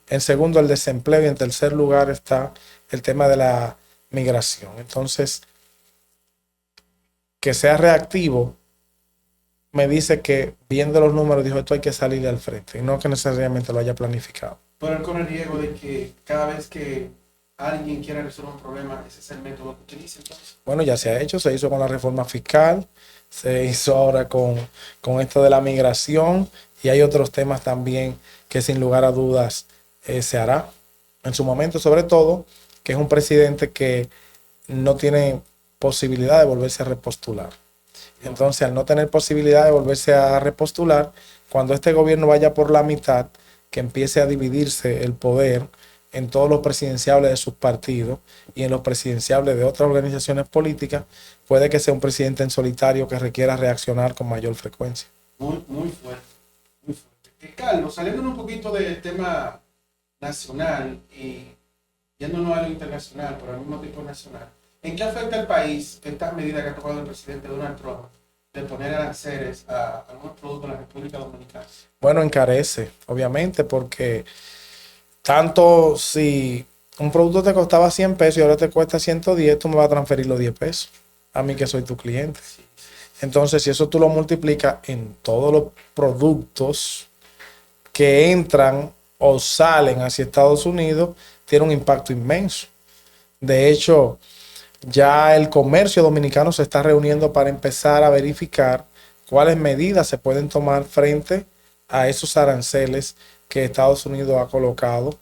[SPEAKER 2] En segundo, el desempleo, y en tercer lugar está el tema de la migración. Entonces, que sea reactivo me dice que, viendo los números, dijo, esto hay que salirle al frente, y no que necesariamente lo haya planificado.
[SPEAKER 1] Pero él corre el riesgo de que cada vez que alguien quiere resolver un problema, ese es el método que utiliza entonces.
[SPEAKER 2] Bueno, ya se ha hecho, se hizo con la reforma fiscal, se hizo ahora con esto de la migración y hay otros temas también que sin lugar a dudas se hará en su momento, sobre todo que es un presidente que no tiene posibilidad de volverse a repostular. Entonces, al no tener posibilidad de volverse a repostular, cuando este gobierno vaya por la mitad, que empiece a dividirse el poder en todos los presidenciables de sus partidos y en los presidenciables de otras organizaciones políticas, puede que sea un presidente en solitario que requiera reaccionar con mayor frecuencia.
[SPEAKER 1] Muy fuerte, muy fuerte. Carlos, saliendo un poquito del tema nacional y yéndonos a lo internacional, pero al mismo tiempo nacional, ¿en qué afecta al país esta medida que ha tomado el presidente Donald Trump de poner aranceles a algunos productos de la República Dominicana?
[SPEAKER 2] Bueno, encarece, obviamente, porque tanto si un producto te costaba 100 pesos y ahora te cuesta 110, tú me vas a transferir los 10 pesos a mí que soy tu cliente.
[SPEAKER 1] Sí.
[SPEAKER 2] Entonces, si eso tú lo multiplicas en todos los productos que entran o salen hacia Estados Unidos, tiene un impacto inmenso. De hecho, ya el comercio dominicano se está reuniendo para empezar a verificar cuáles medidas se pueden tomar frente a esos aranceles que Estados Unidos ha colocado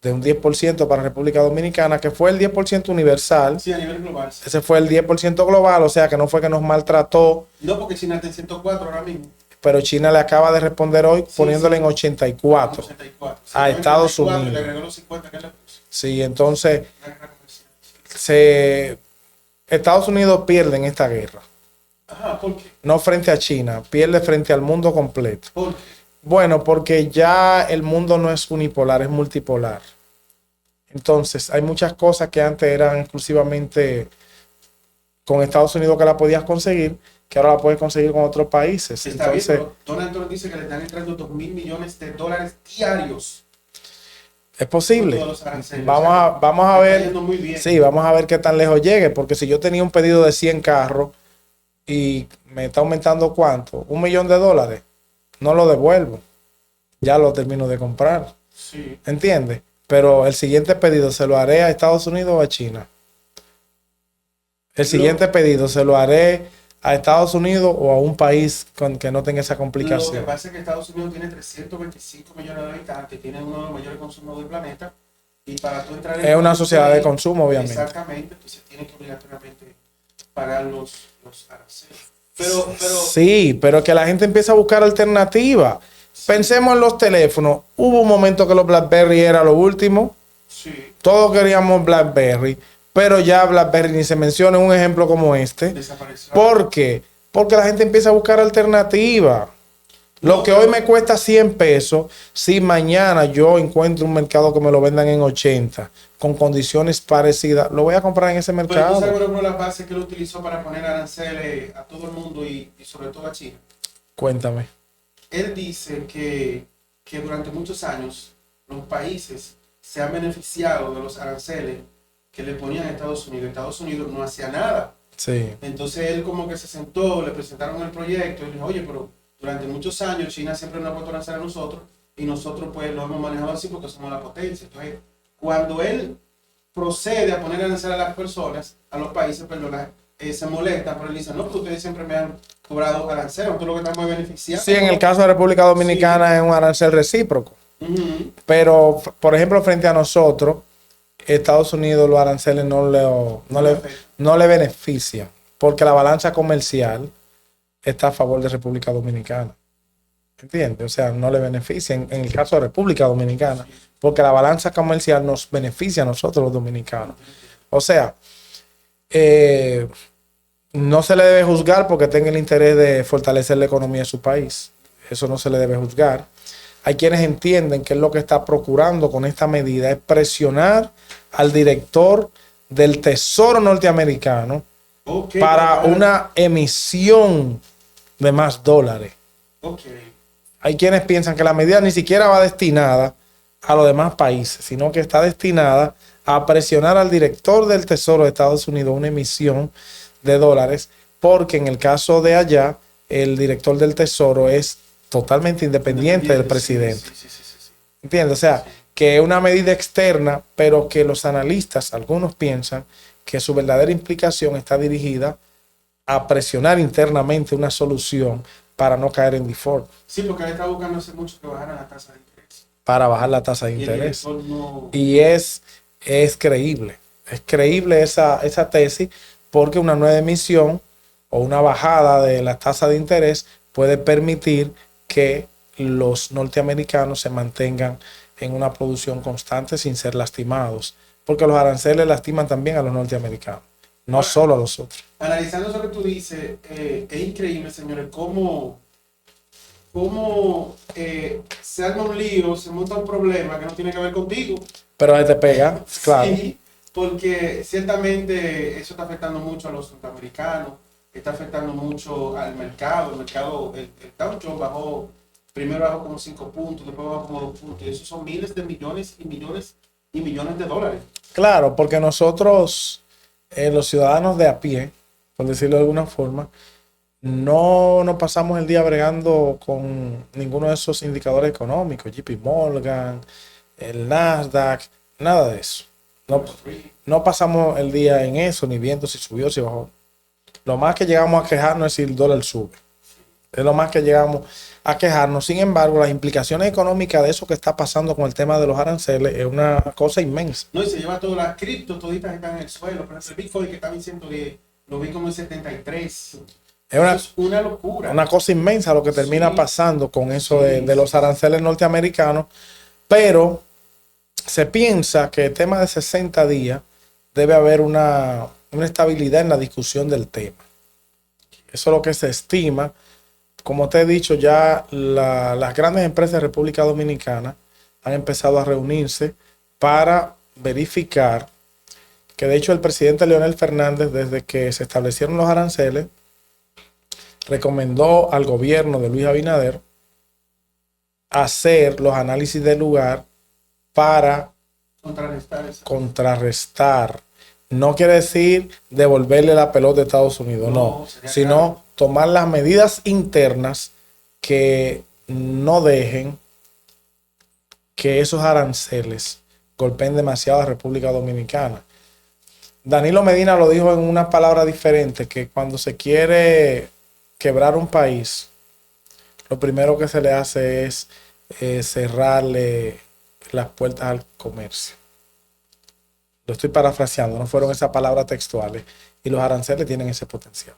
[SPEAKER 2] de un 10% para República Dominicana, que fue el 10% universal.
[SPEAKER 1] Sí, a nivel global. Sí.
[SPEAKER 2] Ese fue el 10% global, o sea que no fue que nos maltrató.
[SPEAKER 1] No, porque China está en 104 ahora mismo.
[SPEAKER 2] Pero China le acaba de responder hoy poniéndole
[SPEAKER 1] sí.
[SPEAKER 2] en 84,
[SPEAKER 1] 84. Sí,
[SPEAKER 2] a Estados
[SPEAKER 1] 84,
[SPEAKER 2] Unidos.
[SPEAKER 1] le agregó los 50 que le puso.
[SPEAKER 2] Sí, entonces Estados Unidos pierde en esta guerra.
[SPEAKER 1] Ajá, ¿por qué?
[SPEAKER 2] No frente a China, pierde frente al mundo completo.
[SPEAKER 1] ¿Por qué?
[SPEAKER 2] Bueno, porque ya el mundo no es unipolar, es multipolar. Entonces, hay muchas cosas que antes eran exclusivamente con Estados Unidos que la podías conseguir, que ahora la puedes conseguir con otros países.
[SPEAKER 1] Está
[SPEAKER 2] Entonces,
[SPEAKER 1] bien, pero Donald Trump dice que le están entrando $2,000 millones diarios.
[SPEAKER 2] es posible.
[SPEAKER 1] Todos los aranceles.
[SPEAKER 2] Vamos a
[SPEAKER 1] está
[SPEAKER 2] ver.
[SPEAKER 1] yendo muy bien.
[SPEAKER 2] Sí, vamos a ver qué tan lejos llegue, porque si yo tenía un pedido de 100 carros y me está aumentando ¿cuánto? $1 millón, no lo devuelvo. Ya lo termino de comprar.
[SPEAKER 1] Sí.
[SPEAKER 2] ¿Entiendes? Pero el siguiente pedido se lo haré a Estados Unidos o a China. El siguiente pedido se lo haré a Estados Unidos o a un país que no tenga esa
[SPEAKER 1] Lo que
[SPEAKER 2] complicación.
[SPEAKER 1] pasa es que Estados Unidos tiene 325 millones de habitantes, tiene uno de los mayores consumos del planeta, y para tú entrar en
[SPEAKER 2] Es una
[SPEAKER 1] el
[SPEAKER 2] sociedad de
[SPEAKER 1] país,
[SPEAKER 2] consumo, obviamente.
[SPEAKER 1] Exactamente, entonces tiene que obligatoriamente pagar los aranceles. Pero
[SPEAKER 2] Sí, pero que la gente empieza a buscar alternativas. Pensemos en los teléfonos. Hubo un momento que los BlackBerry era lo último.
[SPEAKER 1] sí,
[SPEAKER 2] Todos queríamos BlackBerry, pero ya BlackBerry ni se menciona en un ejemplo como este.
[SPEAKER 1] desapareció.
[SPEAKER 2] ¿Por qué? Porque la gente empieza a buscar alternativas. Lo
[SPEAKER 1] No,
[SPEAKER 2] que hoy me cuesta 100 pesos, si mañana yo encuentro un mercado que me lo vendan en 80, con condiciones parecidas, lo voy a comprar en ese
[SPEAKER 1] Pero tú
[SPEAKER 2] mercado.
[SPEAKER 1] sabes cuál fue la base que él utilizó para poner aranceles a todo el mundo y sobre todo a China.
[SPEAKER 2] Cuéntame.
[SPEAKER 1] Él dice que durante muchos años los países se han beneficiado de los aranceles que le ponían a Estados Unidos. Estados Unidos no hacía nada.
[SPEAKER 2] Sí.
[SPEAKER 1] Entonces él como que se sentó, le presentaron el proyecto y dijo, oye, pero durante muchos años China siempre nos ha puesto aranceles a nosotros y nosotros pues lo hemos manejado así porque somos la potencia. Entonces, cuando él procede a poner aranceles a las personas, a los países, perdona, se molesta, pero él dice, no, porque ustedes siempre me han cobrado aranceles, nosotros lo que estamos beneficiando.
[SPEAKER 2] Sí, en el caso de República Dominicana es un arancel recíproco.
[SPEAKER 1] Uh-huh.
[SPEAKER 2] Pero, por ejemplo, frente a nosotros, Estados Unidos los aranceles no le benefician, porque la balanza comercial está a favor de República Dominicana. ¿Entiendes? O sea, no le beneficia en el caso de República Dominicana, porque la balanza comercial nos beneficia a nosotros los dominicanos. O sea, no se le debe juzgar porque tenga el interés de fortalecer la economía de su país. Eso no se le debe juzgar. Hay quienes entienden que es lo que está procurando con esta medida es presionar al director del Tesoro norteamericano para una emisión de más dólares. Hay quienes piensan que la medida ni siquiera va destinada a los demás países, sino que está destinada a presionar al director del Tesoro de Estados Unidos una emisión de dólares, porque en el caso de allá, el director del Tesoro es totalmente independiente del presidente.
[SPEAKER 1] Sí.
[SPEAKER 2] ¿Entiendes? O sea, que es una medida externa, pero que los analistas, algunos piensan que su verdadera implicación está dirigida a presionar internamente una solución para no caer en default.
[SPEAKER 1] Sí, porque él está buscando hace mucho que bajaran la tasa de interés.
[SPEAKER 2] Para bajar la tasa de
[SPEAKER 1] Y el
[SPEAKER 2] interés.
[SPEAKER 1] director no...
[SPEAKER 2] Y es creíble. Es creíble esa tesis porque una nueva emisión o una bajada de la tasa de interés puede permitir que los norteamericanos se mantengan en una producción constante sin ser lastimados. Porque los aranceles lastiman también a los norteamericanos, no
[SPEAKER 1] Ahora,
[SPEAKER 2] solo a los otros.
[SPEAKER 1] Analizando eso que tú dices, es increíble, señores, cómo se arma un lío, se monta un problema que no tiene que ver contigo.
[SPEAKER 2] Pero ahí te pega, claro.
[SPEAKER 1] Sí, porque ciertamente eso está afectando mucho a los norteamericanos, está afectando mucho al mercado. El Dow Jones bajó, primero bajó como 5 puntos, después bajó como 2 puntos. Y eso son miles de millones y millones y millones de dólares.
[SPEAKER 2] Claro, porque nosotros, los ciudadanos de a pie, por decirlo de alguna forma, no nos pasamos el día bregando con ninguno de esos indicadores económicos, JP Morgan, el Nasdaq, nada de eso. No pasamos el día en eso, ni viendo si subió, si bajó. Lo más que llegamos a quejarnos es si el dólar sube. Es lo más que llegamos a quejarnos. Sin embargo, las implicaciones económicas de eso que está pasando con el tema de los aranceles es una cosa inmensa.
[SPEAKER 1] No, y se lleva todas las criptos, toditas están en el suelo. Pero el Bitcoin que estaba en 110, lo vi como en 73. Es una locura.
[SPEAKER 2] Una cosa inmensa lo que termina pasando con eso de los aranceles norteamericanos. Pero se piensa que el tema de 60 días debe haber una estabilidad en la discusión del tema. Eso es lo que se estima. Como te he dicho, ya las grandes empresas de República Dominicana han empezado a reunirse para verificar que, de hecho, el presidente Leonel Fernández, desde que se establecieron los aranceles, recomendó al gobierno de Luis Abinader hacer los análisis del lugar para contrarrestar. No quiere decir devolverle la pelota a Estados Unidos, no, sino tomar las medidas internas que no dejen que esos aranceles golpeen demasiado a República Dominicana. Danilo Medina lo dijo en una palabra diferente, que cuando se quiere quebrar un país, lo primero que se le hace es cerrarle las puertas al comercio. Lo estoy parafraseando, no fueron esas palabras textuales. Y los aranceles tienen ese potencial.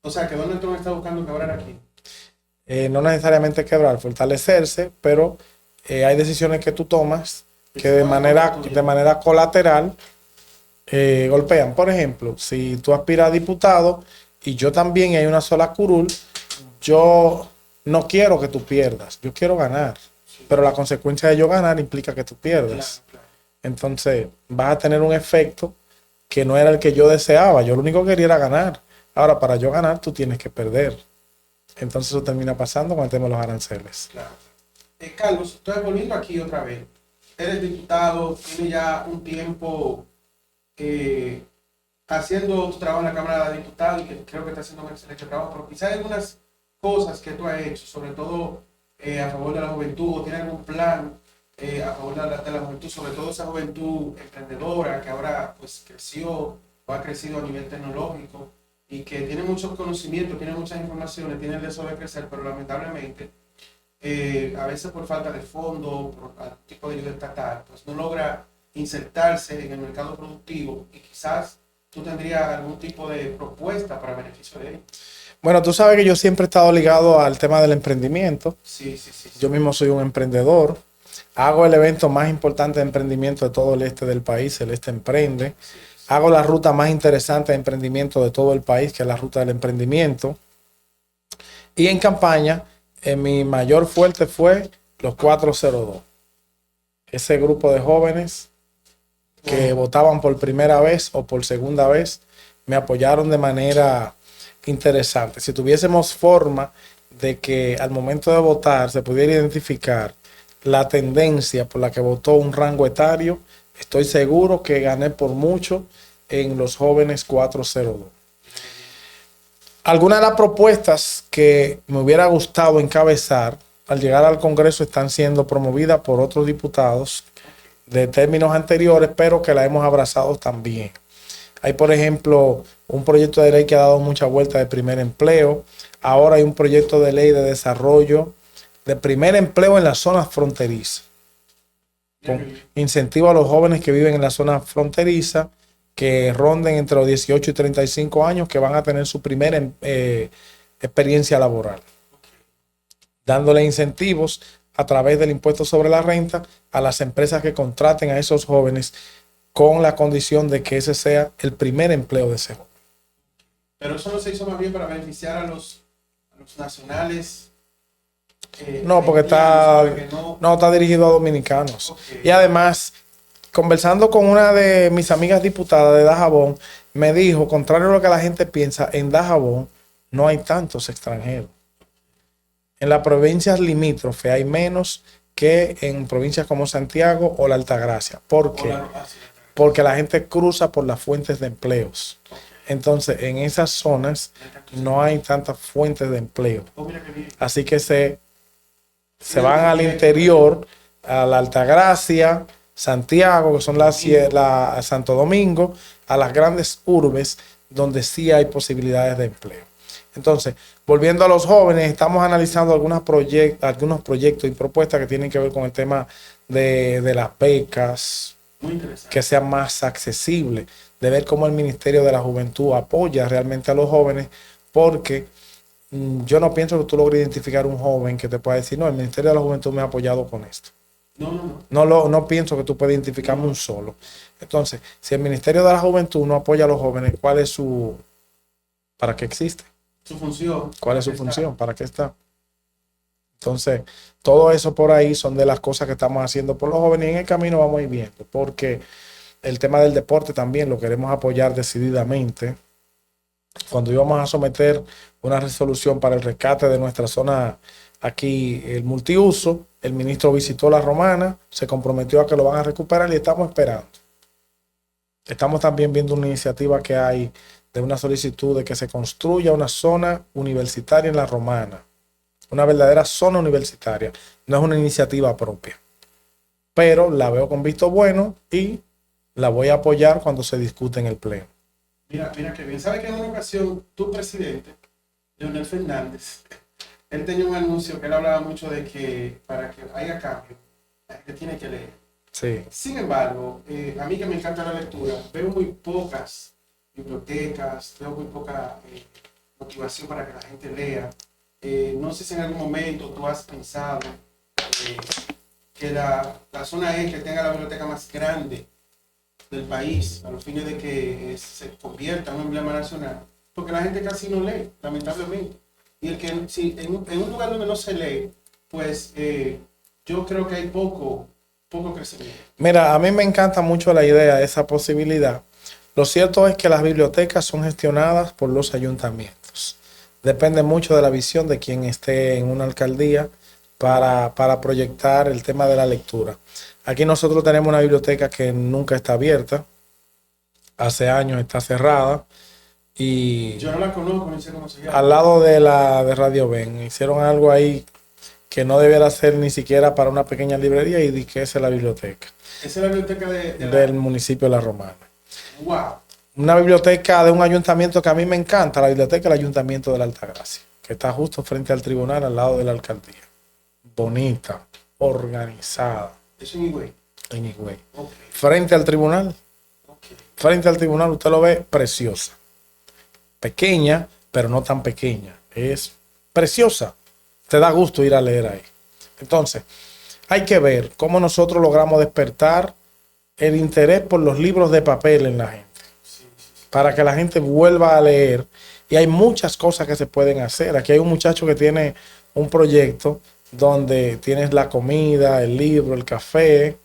[SPEAKER 1] O sea, que Donald Trump está buscando quebrar aquí.
[SPEAKER 2] No necesariamente quebrar, fortalecerse, pero hay decisiones que tú tomas que de manera colateral golpean. Por ejemplo, si tú aspiras a diputado y yo también, y hay una sola curul, yo no quiero que tú pierdas, yo quiero ganar. Pero la consecuencia de yo ganar implica que tú pierdas. Claro. Entonces vas a tener un efecto que no era el que yo deseaba. Yo lo único que quería era ganar. Ahora, para yo ganar, tú tienes que perder. Entonces eso termina pasando con el tema de los aranceles.
[SPEAKER 1] Claro. Carlos, estoy volviendo aquí otra vez. Eres diputado, tienes ya un tiempo haciendo tu trabajo en la Cámara de Diputados y que creo que está haciendo un excelente trabajo, pero quizás hay algunas cosas que tú has hecho, sobre todo a favor de la juventud, o tienes algún plan a favor de la juventud, sobre todo esa juventud emprendedora que ahora pues creció o ha crecido a nivel tecnológico y que tiene muchos conocimientos, tiene muchas informaciones, tiene el deseo de crecer, pero lamentablemente a veces por falta de fondo, por algún tipo de ayuda estatal, pues no logra insertarse en el mercado productivo y quizás tú tendrías algún tipo de propuesta para beneficio de ellos.
[SPEAKER 2] Bueno, tú sabes que yo siempre he estado ligado al tema del emprendimiento.
[SPEAKER 1] Sí.
[SPEAKER 2] Yo mismo soy un emprendedor. Hago el evento más importante de emprendimiento de todo el este del país, el Este Emprende. Hago la ruta más interesante de emprendimiento de todo el país, que es la ruta del emprendimiento. Y en campaña, mi mayor fuerte fue los 402. Ese grupo de jóvenes que votaban por primera vez o por segunda vez, me apoyaron de manera interesante. Si tuviésemos forma de que al momento de votar se pudiera identificar la tendencia por la que votó un rango etario, estoy seguro que gané por mucho en los jóvenes 402. Algunas de las propuestas que me hubiera gustado encabezar, al llegar al Congreso están siendo promovidas por otros diputados de términos anteriores, pero que la hemos abrazado también. Hay, por ejemplo, un proyecto de ley que ha dado mucha vuelta de primer empleo. Ahora hay un proyecto de ley de desarrollo de primer empleo en las zonas fronterizas, con incentivo a los jóvenes que viven en la zona fronteriza, que ronden entre los 18 y 35 años, que van a tener su primera experiencia laboral, dándole incentivos a través del impuesto sobre la renta a las empresas que contraten a esos jóvenes con la condición de que ese sea el primer empleo de ese joven.
[SPEAKER 1] Pero eso no se hizo más bien para beneficiar a los nacionales.
[SPEAKER 2] No, porque está dirigido a dominicanos. Okay. Y además, conversando con una de mis amigas diputadas de Dajabón, me dijo, contrario a lo que la gente piensa, en Dajabón no hay tantos extranjeros. En las provincias limítrofes hay menos que en provincias como Santiago o la Altagracia. ¿Por qué? Porque la gente cruza por las fuentes de empleos. Entonces, en esas zonas no hay tantas fuentes de empleo. Así que se van al interior, a la Altagracia, Santiago, que son Santo Domingo, a las grandes urbes donde sí hay posibilidades de empleo. Entonces, volviendo a los jóvenes, estamos analizando algunos proyectos y propuestas que tienen que ver con el tema de las becas, que sean más accesibles, de ver cómo el Ministerio de la Juventud apoya realmente a los jóvenes, porque yo no pienso que tú logres identificar un joven que te pueda decir, no, el Ministerio de la Juventud me ha apoyado con esto. No pienso que tú puedas identificarme un solo. Entonces, si el Ministerio de la Juventud no apoya a los jóvenes, ¿cuál es para qué existe?
[SPEAKER 1] Su función.
[SPEAKER 2] ¿Cuál es su función? ¿Para qué está? Entonces, todo eso por ahí son de las cosas que estamos haciendo por los jóvenes y en el camino vamos a ir viendo, porque el tema del deporte también lo queremos apoyar decididamente. Cuando íbamos a someter una resolución para el rescate de nuestra zona aquí, el multiuso, el ministro visitó La Romana, se comprometió a que lo van a recuperar y estamos esperando. Estamos también viendo una iniciativa que hay de una solicitud de que se construya una zona universitaria en La Romana. Una verdadera zona universitaria. No es una iniciativa propia. Pero la veo con visto bueno y la voy a apoyar cuando se discute en el pleno.
[SPEAKER 1] Mira qué bien. ¿Sabes que en una ocasión tu presidente, Leonel Fernández, él tenía un anuncio que él hablaba mucho de que para que haya cambio, la gente tiene que leer?
[SPEAKER 2] Sí.
[SPEAKER 1] Sin embargo, a mí que me encanta la lectura, veo muy pocas bibliotecas, veo muy poca motivación para que la gente lea. No sé si en algún momento tú has pensado que la zona E que tenga la biblioteca más grande del país, a los fines de que se convierta en un emblema nacional, porque la gente casi no lee, lamentablemente. Y el que si en un lugar donde no se lee, pues yo creo que hay poco crecimiento.
[SPEAKER 2] Mira, a mí me encanta mucho la idea, esa posibilidad. Lo cierto es que las bibliotecas son gestionadas por los ayuntamientos. Depende mucho de la visión de quien esté en una alcaldía para proyectar el tema de la lectura. Aquí nosotros tenemos una biblioteca que nunca está abierta. Hace años está cerrada. Y
[SPEAKER 1] yo no la conozco, no sé cómo se llama.
[SPEAKER 2] Al lado de la de Radio Ben. Hicieron algo ahí que no debiera ser ni siquiera para una pequeña librería y di que esa es la biblioteca.
[SPEAKER 1] Esa es la biblioteca
[SPEAKER 2] del municipio de La Romana.
[SPEAKER 1] Wow.
[SPEAKER 2] Una biblioteca de un ayuntamiento que a mí me encanta, la biblioteca del Ayuntamiento de la Altagracia, que está justo frente al tribunal, al lado de la alcaldía. Bonita, organizada.
[SPEAKER 1] ¿Es en Higüey?
[SPEAKER 2] En Higüey.
[SPEAKER 1] Okay.
[SPEAKER 2] Frente al tribunal.
[SPEAKER 1] Okay.
[SPEAKER 2] Frente al tribunal usted lo ve preciosa. Pequeña, pero no tan pequeña. Es preciosa. Te da gusto ir a leer ahí. Entonces, hay que ver cómo nosotros logramos despertar el interés por los libros de papel en la gente. Para que la gente vuelva a leer. Y hay muchas cosas que se pueden hacer. Aquí hay un muchacho que tiene un proyecto donde tienes la comida, el libro, el café,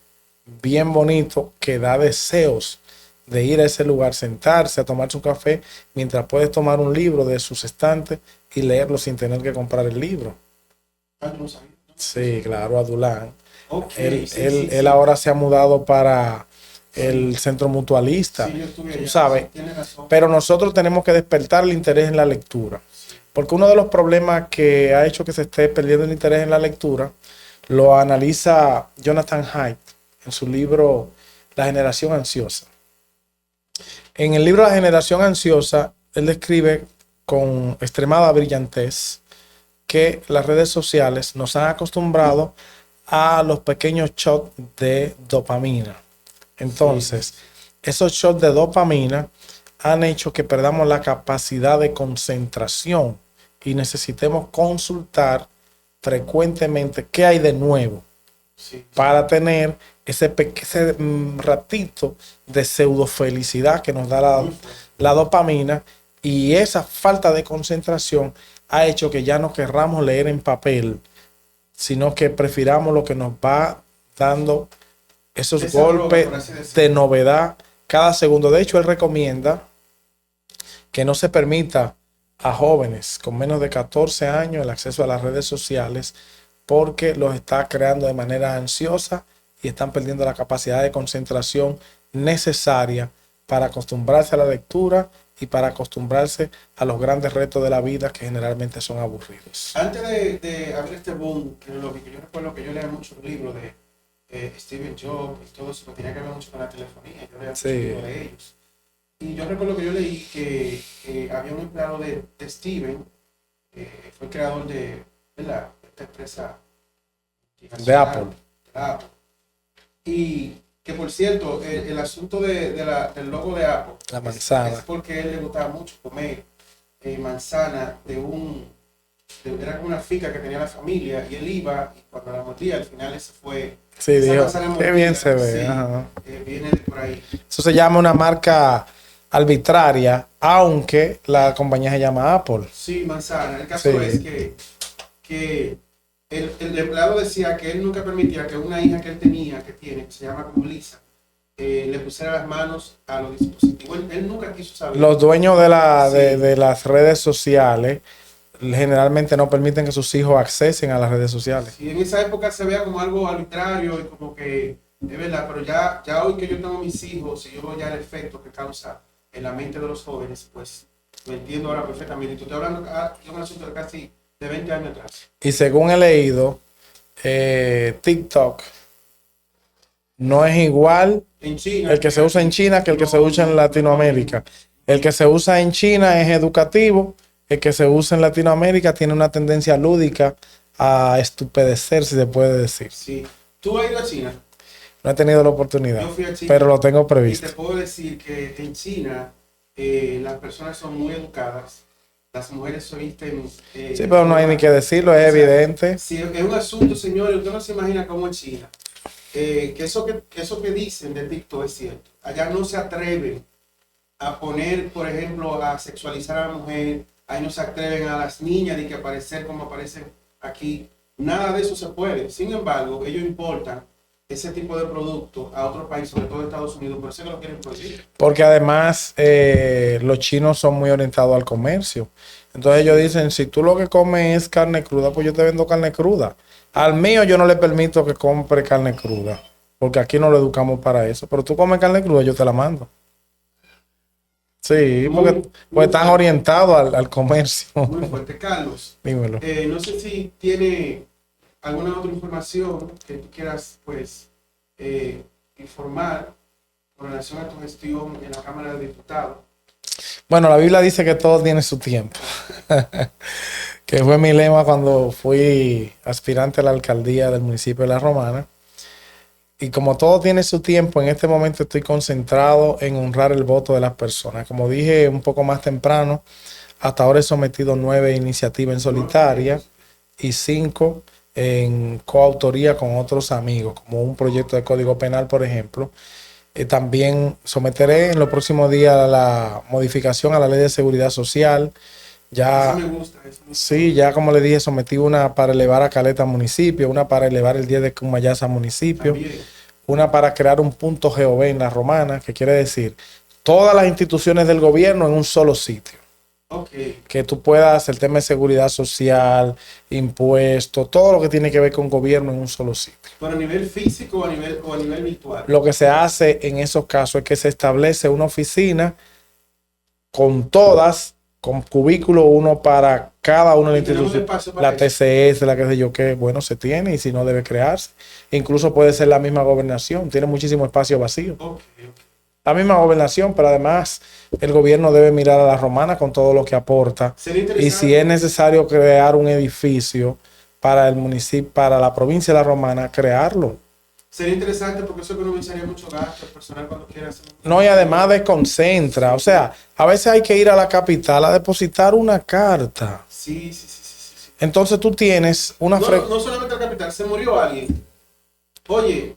[SPEAKER 2] bien bonito, que da deseos de ir a ese lugar, sentarse a tomarse un café, mientras puedes tomar un libro de sus estantes y leerlo sin tener que comprar el libro. Sí, claro, Adulán.
[SPEAKER 1] Okay,
[SPEAKER 2] él ahora se ha mudado para el centro mutualista,
[SPEAKER 1] sí, yo estuve allá,
[SPEAKER 2] tú sabes,
[SPEAKER 1] tiene razón.
[SPEAKER 2] pero nosotros tenemos que despertar el interés en la lectura. Porque uno de los problemas que ha hecho que se esté perdiendo el interés en la lectura lo analiza Jonathan Haidt en su libro La generación ansiosa. En el libro La generación ansiosa, él describe con extremada brillantez que las redes sociales nos han acostumbrado a los pequeños shots de dopamina. Entonces, esos shots de dopamina han hecho que perdamos la capacidad de concentración y necesitemos consultar frecuentemente qué hay de nuevo para tener ese ratito de pseudo felicidad que nos da la dopamina, y esa falta de concentración ha hecho que ya no querramos leer en papel, sino que prefiramos lo que nos va dando esos
[SPEAKER 1] ese
[SPEAKER 2] golpes
[SPEAKER 1] robo,
[SPEAKER 2] de novedad cada segundo. De hecho, él recomienda que no se permita a jóvenes con menos de 14 años el acceso a las redes sociales, porque los está creando de manera ansiosa y están perdiendo la capacidad de concentración necesaria para acostumbrarse a la lectura y para acostumbrarse a los grandes retos de la vida, que generalmente son aburridos.
[SPEAKER 1] Antes de abrir este boom tecnológico, yo recuerdo que yo leía muchos libros de Steve Jobs y todo eso, que tenía que ver mucho con la telefonía. Yo leía muchos libros de ellos. Y yo recuerdo que yo leí que había un empleado de Steven, fue el creador de esta empresa
[SPEAKER 2] de Apple.
[SPEAKER 1] Y que, por cierto, el asunto del logo de Apple,
[SPEAKER 2] la manzana,
[SPEAKER 1] es porque a él le gustaba mucho comer manzana era como una finca que tenía la familia, y él iba, y cuando la mordía, al final ese fue...
[SPEAKER 2] Sí, dijo, qué bien se ve.
[SPEAKER 1] Sí,
[SPEAKER 2] ajá.
[SPEAKER 1] Viene de por ahí.
[SPEAKER 2] Eso se llama una marca arbitraria, aunque la compañía se llama Apple.
[SPEAKER 1] Sí, manzana. El caso es que el empleado decía que él nunca permitía que una hija que él tenía, que se llama como Lisa, le pusiera las manos a los dispositivos. Él nunca quiso saber.
[SPEAKER 2] Los dueños de las redes sociales generalmente no permiten que sus hijos accesen a las redes sociales.
[SPEAKER 1] Sí, en esa época se veía como algo arbitrario y como que es verdad, pero ya hoy que yo tengo mis hijos y yo veo ya el efecto que causa en la mente de los jóvenes, pues lo entiendo ahora perfectamente. Y tú estás hablando de un asunto de casi de 20 años atrás.
[SPEAKER 2] Y según he leído, TikTok no es igual
[SPEAKER 1] en China,
[SPEAKER 2] el que se usa en China que el que se usa en Latinoamérica. El que se usa en China es educativo. El que se usa en Latinoamérica tiene una tendencia lúdica a estupedecer, si se puede decir.
[SPEAKER 1] Sí. ¿Tú has ido a China?
[SPEAKER 2] No he tenido la oportunidad,
[SPEAKER 1] yo fui a China,
[SPEAKER 2] pero lo tengo previsto.
[SPEAKER 1] Y te puedo decir que en China las personas son muy educadas. Las mujeres se visten...
[SPEAKER 2] sí, pero no hay ni que decirlo, es evidente.
[SPEAKER 1] Sí, es un asunto, señores, usted no se imagina cómo en China. Que eso que dicen de TikTok es cierto. Allá no se atreven a poner, por ejemplo, a sexualizar a la mujer. Ahí no se atreven a las niñas de que aparecer como aparecen aquí. Nada de eso se puede. Sin embargo, ellos importan ese tipo de producto a otros países, sobre todo Estados Unidos, por eso que lo quieren prohibir.
[SPEAKER 2] Porque además los chinos son muy orientados al comercio. Entonces ellos dicen, si tú lo que comes es carne cruda, pues yo te vendo carne cruda. Al mío yo no le permito que compre carne cruda, porque aquí no lo educamos para eso. Pero tú comes carne cruda, yo te la mando. Sí, porque están orientados al comercio.
[SPEAKER 1] Muy fuerte. Carlos,
[SPEAKER 2] dímelo.
[SPEAKER 1] No sé si tiene alguna otra información que tú quieras, pues, informar con relación a tu gestión en la Cámara de Diputados.
[SPEAKER 2] Bueno, la Biblia dice que todo tiene su tiempo. Que fue mi lema cuando fui aspirante a la alcaldía del municipio de La Romana. Y como todo tiene su tiempo, en este momento estoy concentrado en honrar el voto de las personas. Como dije un poco más temprano, hasta ahora he sometido 9 iniciativas en solitaria y 5 en coautoría con otros amigos, como un proyecto de código penal, por ejemplo. También someteré en los próximos días la modificación a la ley de seguridad social. Ya,
[SPEAKER 1] eso me gusta.
[SPEAKER 2] Sí, ya como le dije, sometí una para elevar a Caleta municipio, una para elevar el 10 de Cumayasa municipio, también una para crear un punto GOV en La Romana, que quiere decir todas las instituciones del gobierno en un solo sitio.
[SPEAKER 1] Okay.
[SPEAKER 2] Que tú puedas, el tema de seguridad social, impuestos, todo lo que tiene que ver con gobierno en un solo sitio.
[SPEAKER 1] ¿Pero a nivel físico o a nivel virtual?
[SPEAKER 2] Lo que se hace en esos casos es que se establece una oficina con con cubículo, uno para cada una de las
[SPEAKER 1] tenemos
[SPEAKER 2] instituciones.
[SPEAKER 1] espacio para
[SPEAKER 2] La
[SPEAKER 1] eso.
[SPEAKER 2] TCS, la que sé yo qué, bueno, se tiene y si no debe crearse. Incluso puede ser la misma gobernación, tiene muchísimo espacio vacío.
[SPEAKER 1] Ok, ok.
[SPEAKER 2] La misma gobernación, pero además el gobierno debe mirar a la Romana con todo lo que aporta.
[SPEAKER 1] Sería
[SPEAKER 2] Y
[SPEAKER 1] interesante.
[SPEAKER 2] si es necesario crear un edificio para el municipio, para la provincia de la Romana, crearlo.
[SPEAKER 1] Sería interesante porque eso economizaría mucho gasto el personal cuando quiera hacer.
[SPEAKER 2] No, y además desconcentra. O sea, a veces hay que ir a la capital a depositar una carta.
[SPEAKER 1] Sí, sí, sí, sí, sí.
[SPEAKER 2] Entonces tú tienes una
[SPEAKER 1] No solamente el capital, se murió alguien. Oye,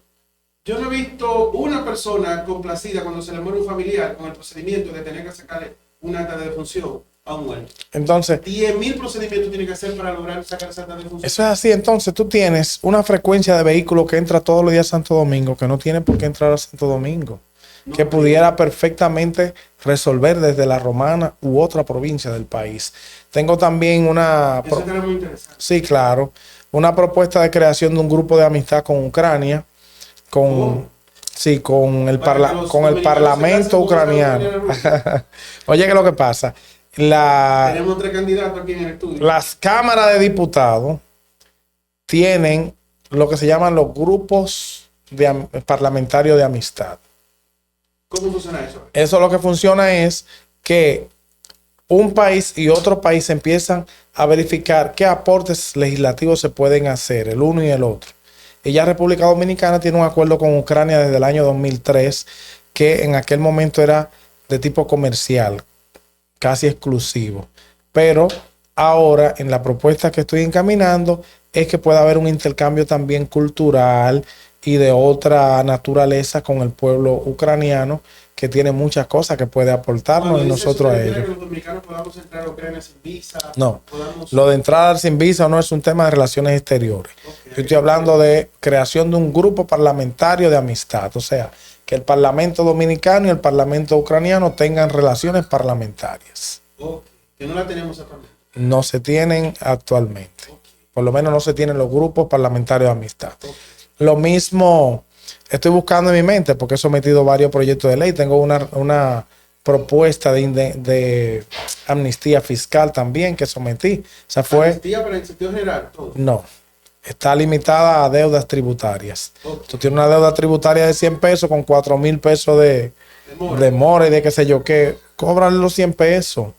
[SPEAKER 1] yo no he visto una persona complacida cuando se le muere un familiar con el procedimiento de tener que sacarle un acta de defunción a un muerto.
[SPEAKER 2] Entonces,
[SPEAKER 1] 10.000 procedimientos tiene que hacer para lograr sacar esa acta de defunción.
[SPEAKER 2] eso es así. Entonces tú tienes una frecuencia de vehículos que entra todos los días a Santo Domingo, que no tiene por qué entrar a Santo Domingo,
[SPEAKER 1] No,
[SPEAKER 2] que pudiera perfectamente resolver desde la Romana u otra provincia del país. Tengo también una...
[SPEAKER 1] Eso era muy interesante.
[SPEAKER 2] Sí, claro. Una propuesta de creación de un grupo de amistad con Ucrania,
[SPEAKER 1] Oh.
[SPEAKER 2] sí, con el,
[SPEAKER 1] Para que los
[SPEAKER 2] con el
[SPEAKER 1] dominicanos se
[SPEAKER 2] parlamento
[SPEAKER 1] casen con
[SPEAKER 2] ucraniano.
[SPEAKER 1] esa ucraniana.
[SPEAKER 2] Oye, ¿qué es lo que pasa?
[SPEAKER 1] Tenemos 3 candidatos aquí en el estudio.
[SPEAKER 2] Las cámaras de diputados tienen lo que se llaman los grupos parlamentarios de amistad.
[SPEAKER 1] ¿Cómo funciona eso?
[SPEAKER 2] Eso lo que funciona es que un país y otro país empiezan a verificar qué aportes legislativos se pueden hacer, el uno y el otro. Y ya República Dominicana tiene un acuerdo con Ucrania desde el año 2003, que en aquel momento era de tipo comercial, casi exclusivo. Pero ahora, en la propuesta que estoy encaminando, es que pueda haber un intercambio también cultural y de otra naturaleza con el pueblo ucraniano, que tiene muchas cosas que puede aportarnos
[SPEAKER 1] Cuando
[SPEAKER 2] y
[SPEAKER 1] dice
[SPEAKER 2] nosotros
[SPEAKER 1] eso,
[SPEAKER 2] a
[SPEAKER 1] ¿se refiere
[SPEAKER 2] ellos.
[SPEAKER 1] que los dominicanos podamos entrar a Ucrania sin visa?
[SPEAKER 2] No,
[SPEAKER 1] Podamos...
[SPEAKER 2] lo de entrar sin visa no es un tema de relaciones exteriores.
[SPEAKER 1] Ok.
[SPEAKER 2] Yo estoy hablando de creación de un grupo parlamentario de amistad, o sea, que el Parlamento dominicano y el Parlamento ucraniano tengan relaciones parlamentarias.
[SPEAKER 1] Ok. Que no la tenemos actualmente.
[SPEAKER 2] No se tienen actualmente.
[SPEAKER 1] Ok.
[SPEAKER 2] Por lo menos no se tienen los grupos parlamentarios de amistad.
[SPEAKER 1] Ok.
[SPEAKER 2] Lo mismo estoy buscando en mi mente porque he sometido varios proyectos de ley. Tengo una propuesta de amnistía fiscal también que sometí. O sea, fue...
[SPEAKER 1] Amnistía para el sentido general, todo.
[SPEAKER 2] No, está limitada a deudas tributarias.
[SPEAKER 1] Ok.
[SPEAKER 2] Tú tienes una deuda tributaria de 100 pesos con 4,000 pesos de mora y de qué sé yo qué. Cóbrale los 100 pesos.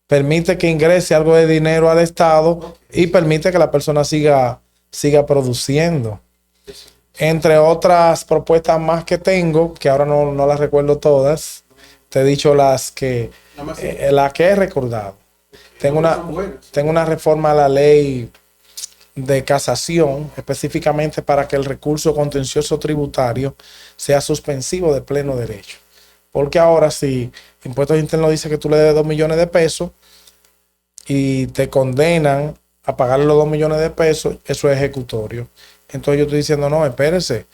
[SPEAKER 2] Permite que ingrese algo de dinero al Estado y permite que la persona siga produciendo. Entre otras propuestas más que tengo, que ahora no las recuerdo todas, te he dicho las que he recordado. Tengo una reforma a la ley de casación, específicamente para que el recurso contencioso tributario sea suspensivo de pleno derecho. Porque ahora si Impuestos Internos dice que tú le debes 2 millones de pesos y te condenan a pagarle los 2 millones de pesos, eso es ejecutorio. Entonces yo estoy diciendo, no, espérese,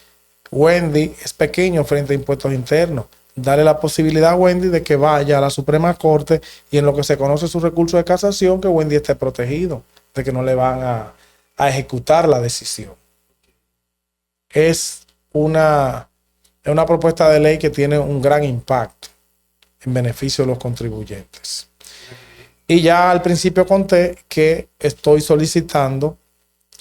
[SPEAKER 2] Wendy es pequeño frente a Impuestos Internos. Dale la posibilidad a Wendy de que vaya a la Suprema Corte y en lo que se conoce su recurso de casación, que Wendy esté protegido, de que no le van a ejecutar la decisión. Es una propuesta de ley que tiene un gran impacto en beneficio de los contribuyentes. Y ya al principio conté que estoy solicitando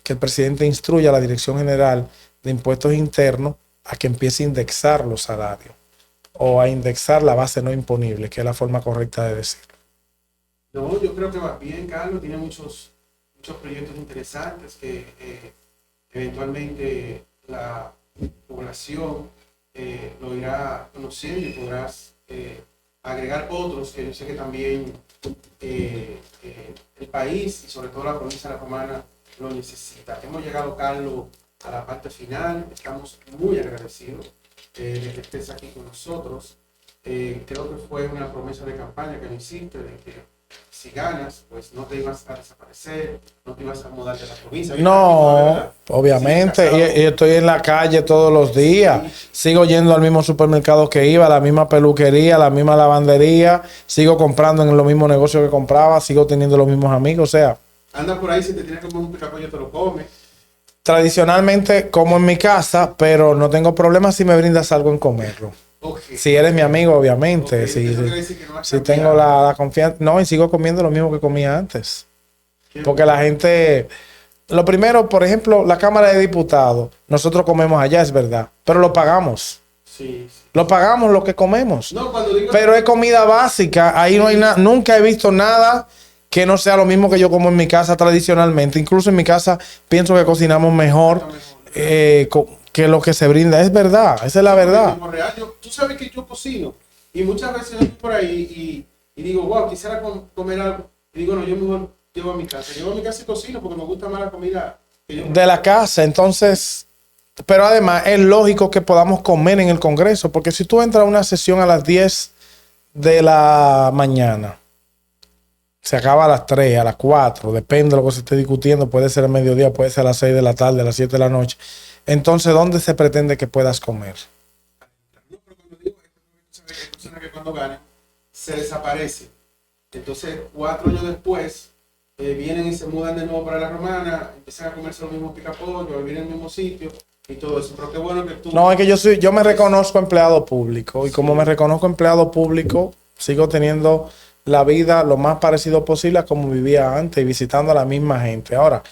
[SPEAKER 2] que el presidente instruya a la Dirección General de Impuestos Internos a que empiece a indexar los salarios o a indexar la base no imponible, que es la forma correcta de decirlo.
[SPEAKER 1] No, yo creo que va bien, Carlos. Tiene muchos proyectos interesantes que eventualmente la población lo irá conociendo y podrás agregar otros que yo sé que también el país y sobre todo la provincia de La Romana lo necesita. Hemos llegado, Carlos, a la parte final. Estamos muy agradecidos de que estés aquí con nosotros. Creo que fue una promesa de campaña que me hiciste de que si ganas, pues no te ibas a desaparecer, no te ibas a mudar de la provincia.
[SPEAKER 2] No, obviamente, y estoy en la calle todos los días. Sí. Sigo yendo al mismo supermercado que iba, a la misma peluquería, a la misma lavandería, sigo comprando en los mismos negocios que compraba, sigo teniendo los mismos amigos, o sea.
[SPEAKER 1] Anda por ahí, si te tienes que comer un picapollo te lo comes.
[SPEAKER 2] Tradicionalmente como en mi casa, pero no tengo problema si me brindas algo en comerlo.
[SPEAKER 1] Okay.
[SPEAKER 2] Si eres mi amigo, obviamente.
[SPEAKER 1] Okay.
[SPEAKER 2] Si,
[SPEAKER 1] Eso quiere decir que no has
[SPEAKER 2] si
[SPEAKER 1] cambiado.
[SPEAKER 2] tengo la confianza. No, y sigo comiendo lo mismo que comía antes.
[SPEAKER 1] Qué
[SPEAKER 2] Porque
[SPEAKER 1] bueno.
[SPEAKER 2] la gente. Lo primero, por ejemplo, la Cámara de Diputados. Nosotros comemos allá, es verdad. Pero lo pagamos.
[SPEAKER 1] Sí, sí.
[SPEAKER 2] Lo pagamos lo que comemos.
[SPEAKER 1] No, cuando digo...
[SPEAKER 2] Pero es comida básica. Ahí no hay nada. Nunca he visto nada que no sea lo mismo que yo como en mi casa tradicionalmente. Incluso en mi casa pienso que cocinamos mejor que lo que se brinda. Es verdad. Esa es la verdad.
[SPEAKER 1] Real, tú sabes que yo cocino. Y muchas veces yo estoy por ahí y digo, wow, quisiera comer algo. Y digo, no, yo mejor llevo a mi casa. Llevo a mi casa y cocino porque me gusta más la comida que yo...
[SPEAKER 2] De la casa. Entonces... Pero además es lógico que podamos comer en el Congreso, porque si tú entras a una sesión a las 10 de la mañana, se acaba a las 3, a las 4, depende de lo que se esté discutiendo, puede ser el mediodía, puede ser a las 6 de la tarde, a las 7 de la noche. Entonces, ¿dónde se pretende que puedas comer?
[SPEAKER 1] No, pero cuando digo esto, hay personas que cuando ganan se desaparecen. Entonces, 4 años después, vienen y se mudan de nuevo para la Romana, empiezan a comerse los mismos picapollos, a vivir en el mismo sitio y todo eso. Pero qué bueno que tú...
[SPEAKER 2] No, es que yo me reconozco empleado público y como me reconozco empleado público, sigo teniendo la vida lo más parecido posible a como vivía antes y visitando a la misma gente. Ahora,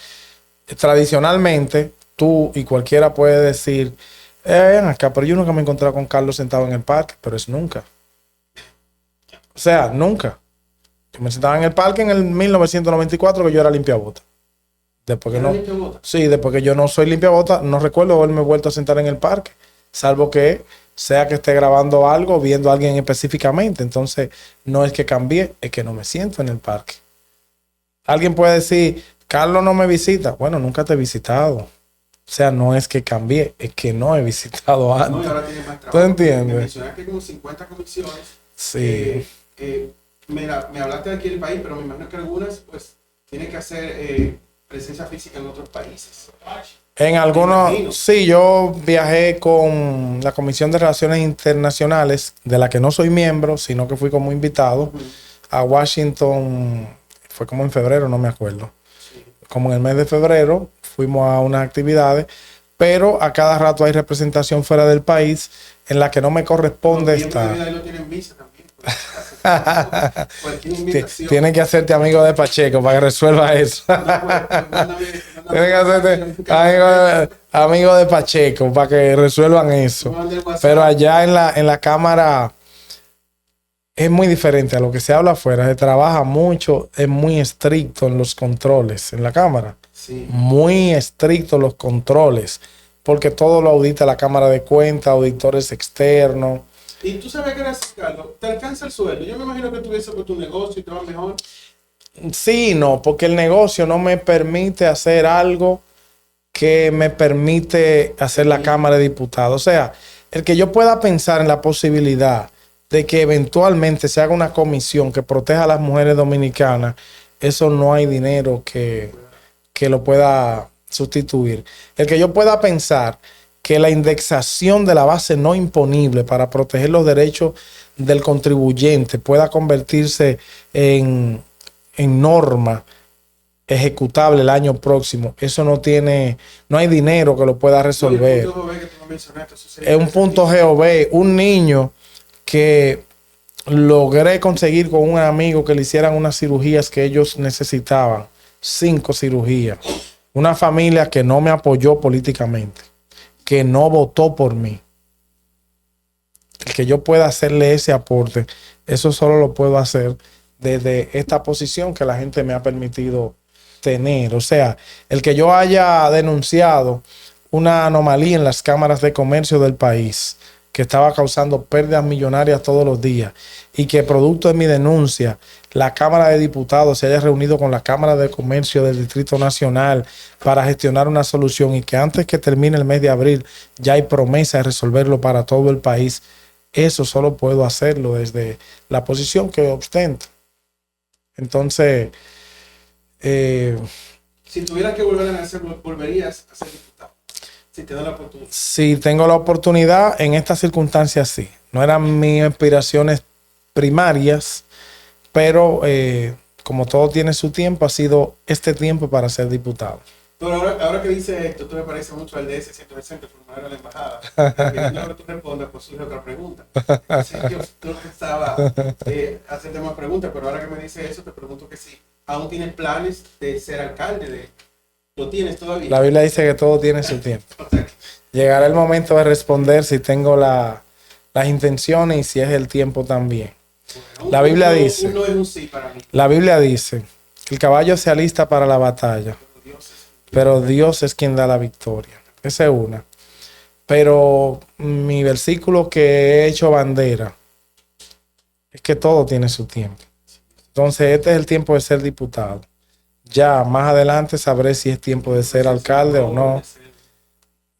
[SPEAKER 2] tradicionalmente, tú y cualquiera puede decir, ven acá, pero yo nunca me he encontrado con Carlos sentado en el parque, pero es nunca. O sea, nunca. Yo me sentaba en el parque en el 1994 que yo era limpiabota. Después que no, sí, después que yo no soy limpiabota, no recuerdo haberme vuelto a sentar en el parque, salvo que sea que esté grabando algo, viendo a alguien específicamente. Entonces, no es que cambié, es que no me siento en el parque. Alguien puede decir, Carlos no me visita. Bueno, nunca te he visitado. O sea, no es que cambié, es que no he visitado antes.
[SPEAKER 1] No, y ahora tiene más trabajo.
[SPEAKER 2] ¿Tú entiendes?
[SPEAKER 1] Me mencionaste que hay como 50 comisiones.
[SPEAKER 2] Sí.
[SPEAKER 1] Mira, me hablaste de aquí del país, pero me imagino que algunas, pues, tienen que hacer presencia física en otros países.
[SPEAKER 2] En algunos, sí, yo viajé con la Comisión de Relaciones Internacionales, de la que no soy miembro, sino que fui como invitado a Washington, fue como en febrero, no me acuerdo. Sí. Como en el mes de febrero, fuimos a unas actividades, pero a cada rato hay representación fuera del país en la que no me corresponde estar.
[SPEAKER 1] Ahí lo tienen visa también.
[SPEAKER 2] Tienen que hacerte amigo de Pacheco para que resuelva eso. Tienen que hacerte amigo de Pacheco para que resuelvan eso. Pero allá en la Cámara es muy diferente a lo que se habla afuera. Se trabaja mucho, es muy estricto en los controles en la Cámara.
[SPEAKER 1] Sí.
[SPEAKER 2] Muy estricto los controles, porque todo lo audita la Cámara de Cuentas, auditores externos.
[SPEAKER 1] Y tú sabes que eres Carlos, te alcanza el sueldo. Yo me imagino que tuviese por tu negocio y te va mejor.
[SPEAKER 2] Sí, no, porque el negocio no me permite hacer algo que me permite hacer la Cámara de Diputados. O sea, el que yo pueda pensar en la posibilidad de que eventualmente se haga una comisión que proteja a las mujeres dominicanas, eso no hay dinero que lo pueda sustituir. El que yo pueda pensar que la indexación de la base no imponible para proteger los derechos del contribuyente pueda convertirse en norma ejecutable el año próximo. Eso no hay dinero que lo pueda resolver. Es un punto GOV, un niño que logré conseguir con un amigo que le hicieran unas cirugías que ellos necesitaban, 5 cirugías. Una familia que no me apoyó políticamente, que no votó por mí. El que yo pueda hacerle ese aporte, eso solo lo puedo hacer desde esta posición que la gente me ha permitido tener. O sea, el que yo haya denunciado una anomalía en las cámaras de comercio del país que estaba causando pérdidas millonarias todos los días y que producto de mi denuncia la Cámara de Diputados se haya reunido con la Cámara de Comercio del Distrito Nacional para gestionar una solución y que antes que termine el mes de abril ya hay promesa de resolverlo para todo el país. Eso solo puedo hacerlo desde la posición que ostento. Entonces,
[SPEAKER 1] si tuvieras que volver a hacer, volverías a ser diputado. Si te da la oportunidad.
[SPEAKER 2] Si tengo la oportunidad, en estas circunstancias sí. No eran mis aspiraciones primarias, pero como todo tiene su tiempo, ha sido este tiempo para ser diputado.
[SPEAKER 1] Pero ahora que dice esto, tú me parece mucho al DS-160, el formulario de la embajada. Porque ahora tú respondas, pues surge otra pregunta. Entonces, yo pensaba hacerte más preguntas, pero ahora que me dice eso, te pregunto que si aún tienes planes de ser alcalde, ¿lo tienes todavía?
[SPEAKER 2] La Biblia dice que todo tiene su tiempo.
[SPEAKER 1] O sea,
[SPEAKER 2] Llegará el momento de responder si tengo las intenciones y si es el tiempo también.
[SPEAKER 1] bueno,
[SPEAKER 2] La Biblia
[SPEAKER 1] un no
[SPEAKER 2] dice,
[SPEAKER 1] es un sí para mí.
[SPEAKER 2] la Biblia dice, el caballo se alista para la batalla, pero Dios es quien da la victoria. Esa es una. Pero mi versículo que he hecho bandera es que todo tiene su tiempo. Entonces, este es el tiempo de ser diputado. Ya más adelante sabré si es tiempo de ser alcalde o no,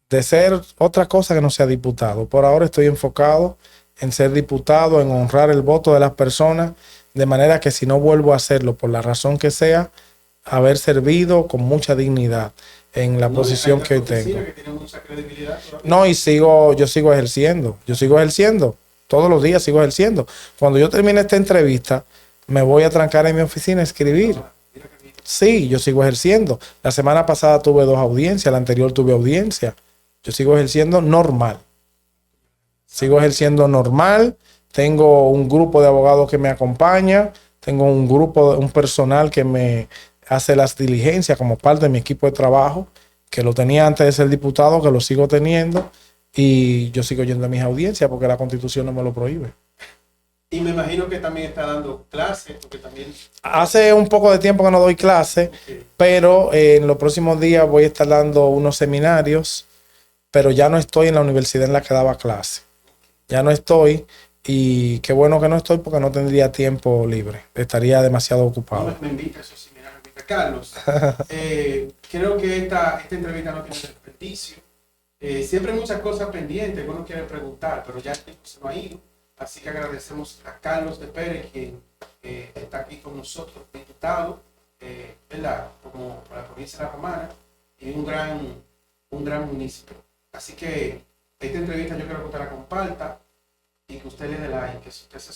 [SPEAKER 2] de ser otra cosa que no sea diputado. Por ahora estoy enfocado en ser diputado, en honrar el voto de las personas, de manera que si no vuelvo a hacerlo por la razón que sea, haber servido con mucha dignidad en la posición que hoy tengo.
[SPEAKER 1] Que tiene mucha credibilidad todavía.
[SPEAKER 2] No, y yo sigo ejerciendo. Todos los días sigo ejerciendo. Cuando yo termine esta entrevista, me voy a trancar en mi oficina a escribir.
[SPEAKER 1] Mira que bien.
[SPEAKER 2] Sí, yo sigo ejerciendo. La semana pasada tuve 2 audiencias, la anterior tuve audiencia. Yo sigo ejerciendo normal. Sigo ejerciendo normal. Tengo un grupo de abogados que me acompaña. Tengo un personal que me hace las diligencias como parte de mi equipo de trabajo, que lo tenía antes de ser diputado, que lo sigo teniendo. Y yo sigo yendo a mis audiencias porque la Constitución no me lo prohíbe.
[SPEAKER 1] Y me imagino que también está dando clases, porque también...
[SPEAKER 2] Hace un poco de tiempo que no doy clase, pero en los próximos días voy a estar dando unos seminarios, pero ya no estoy en la universidad en la que daba clase. Ya no estoy, y qué bueno que no estoy porque no tendría tiempo libre. Estaría demasiado ocupado.
[SPEAKER 1] Me invita a esos seminarios. Carlos, creo que esta entrevista no tiene desperdicio. Siempre hay muchas cosas pendientes que uno quiere preguntar, pero ya el tiempo se nos ha ido. Así que agradecemos a Carlos de Pérez, quien está aquí con nosotros, diputado, ¿verdad? Como para la provincia de La Romana, y un gran municipio. Así que esta entrevista yo quiero que usted la comparta y que usted le dé like, que usted se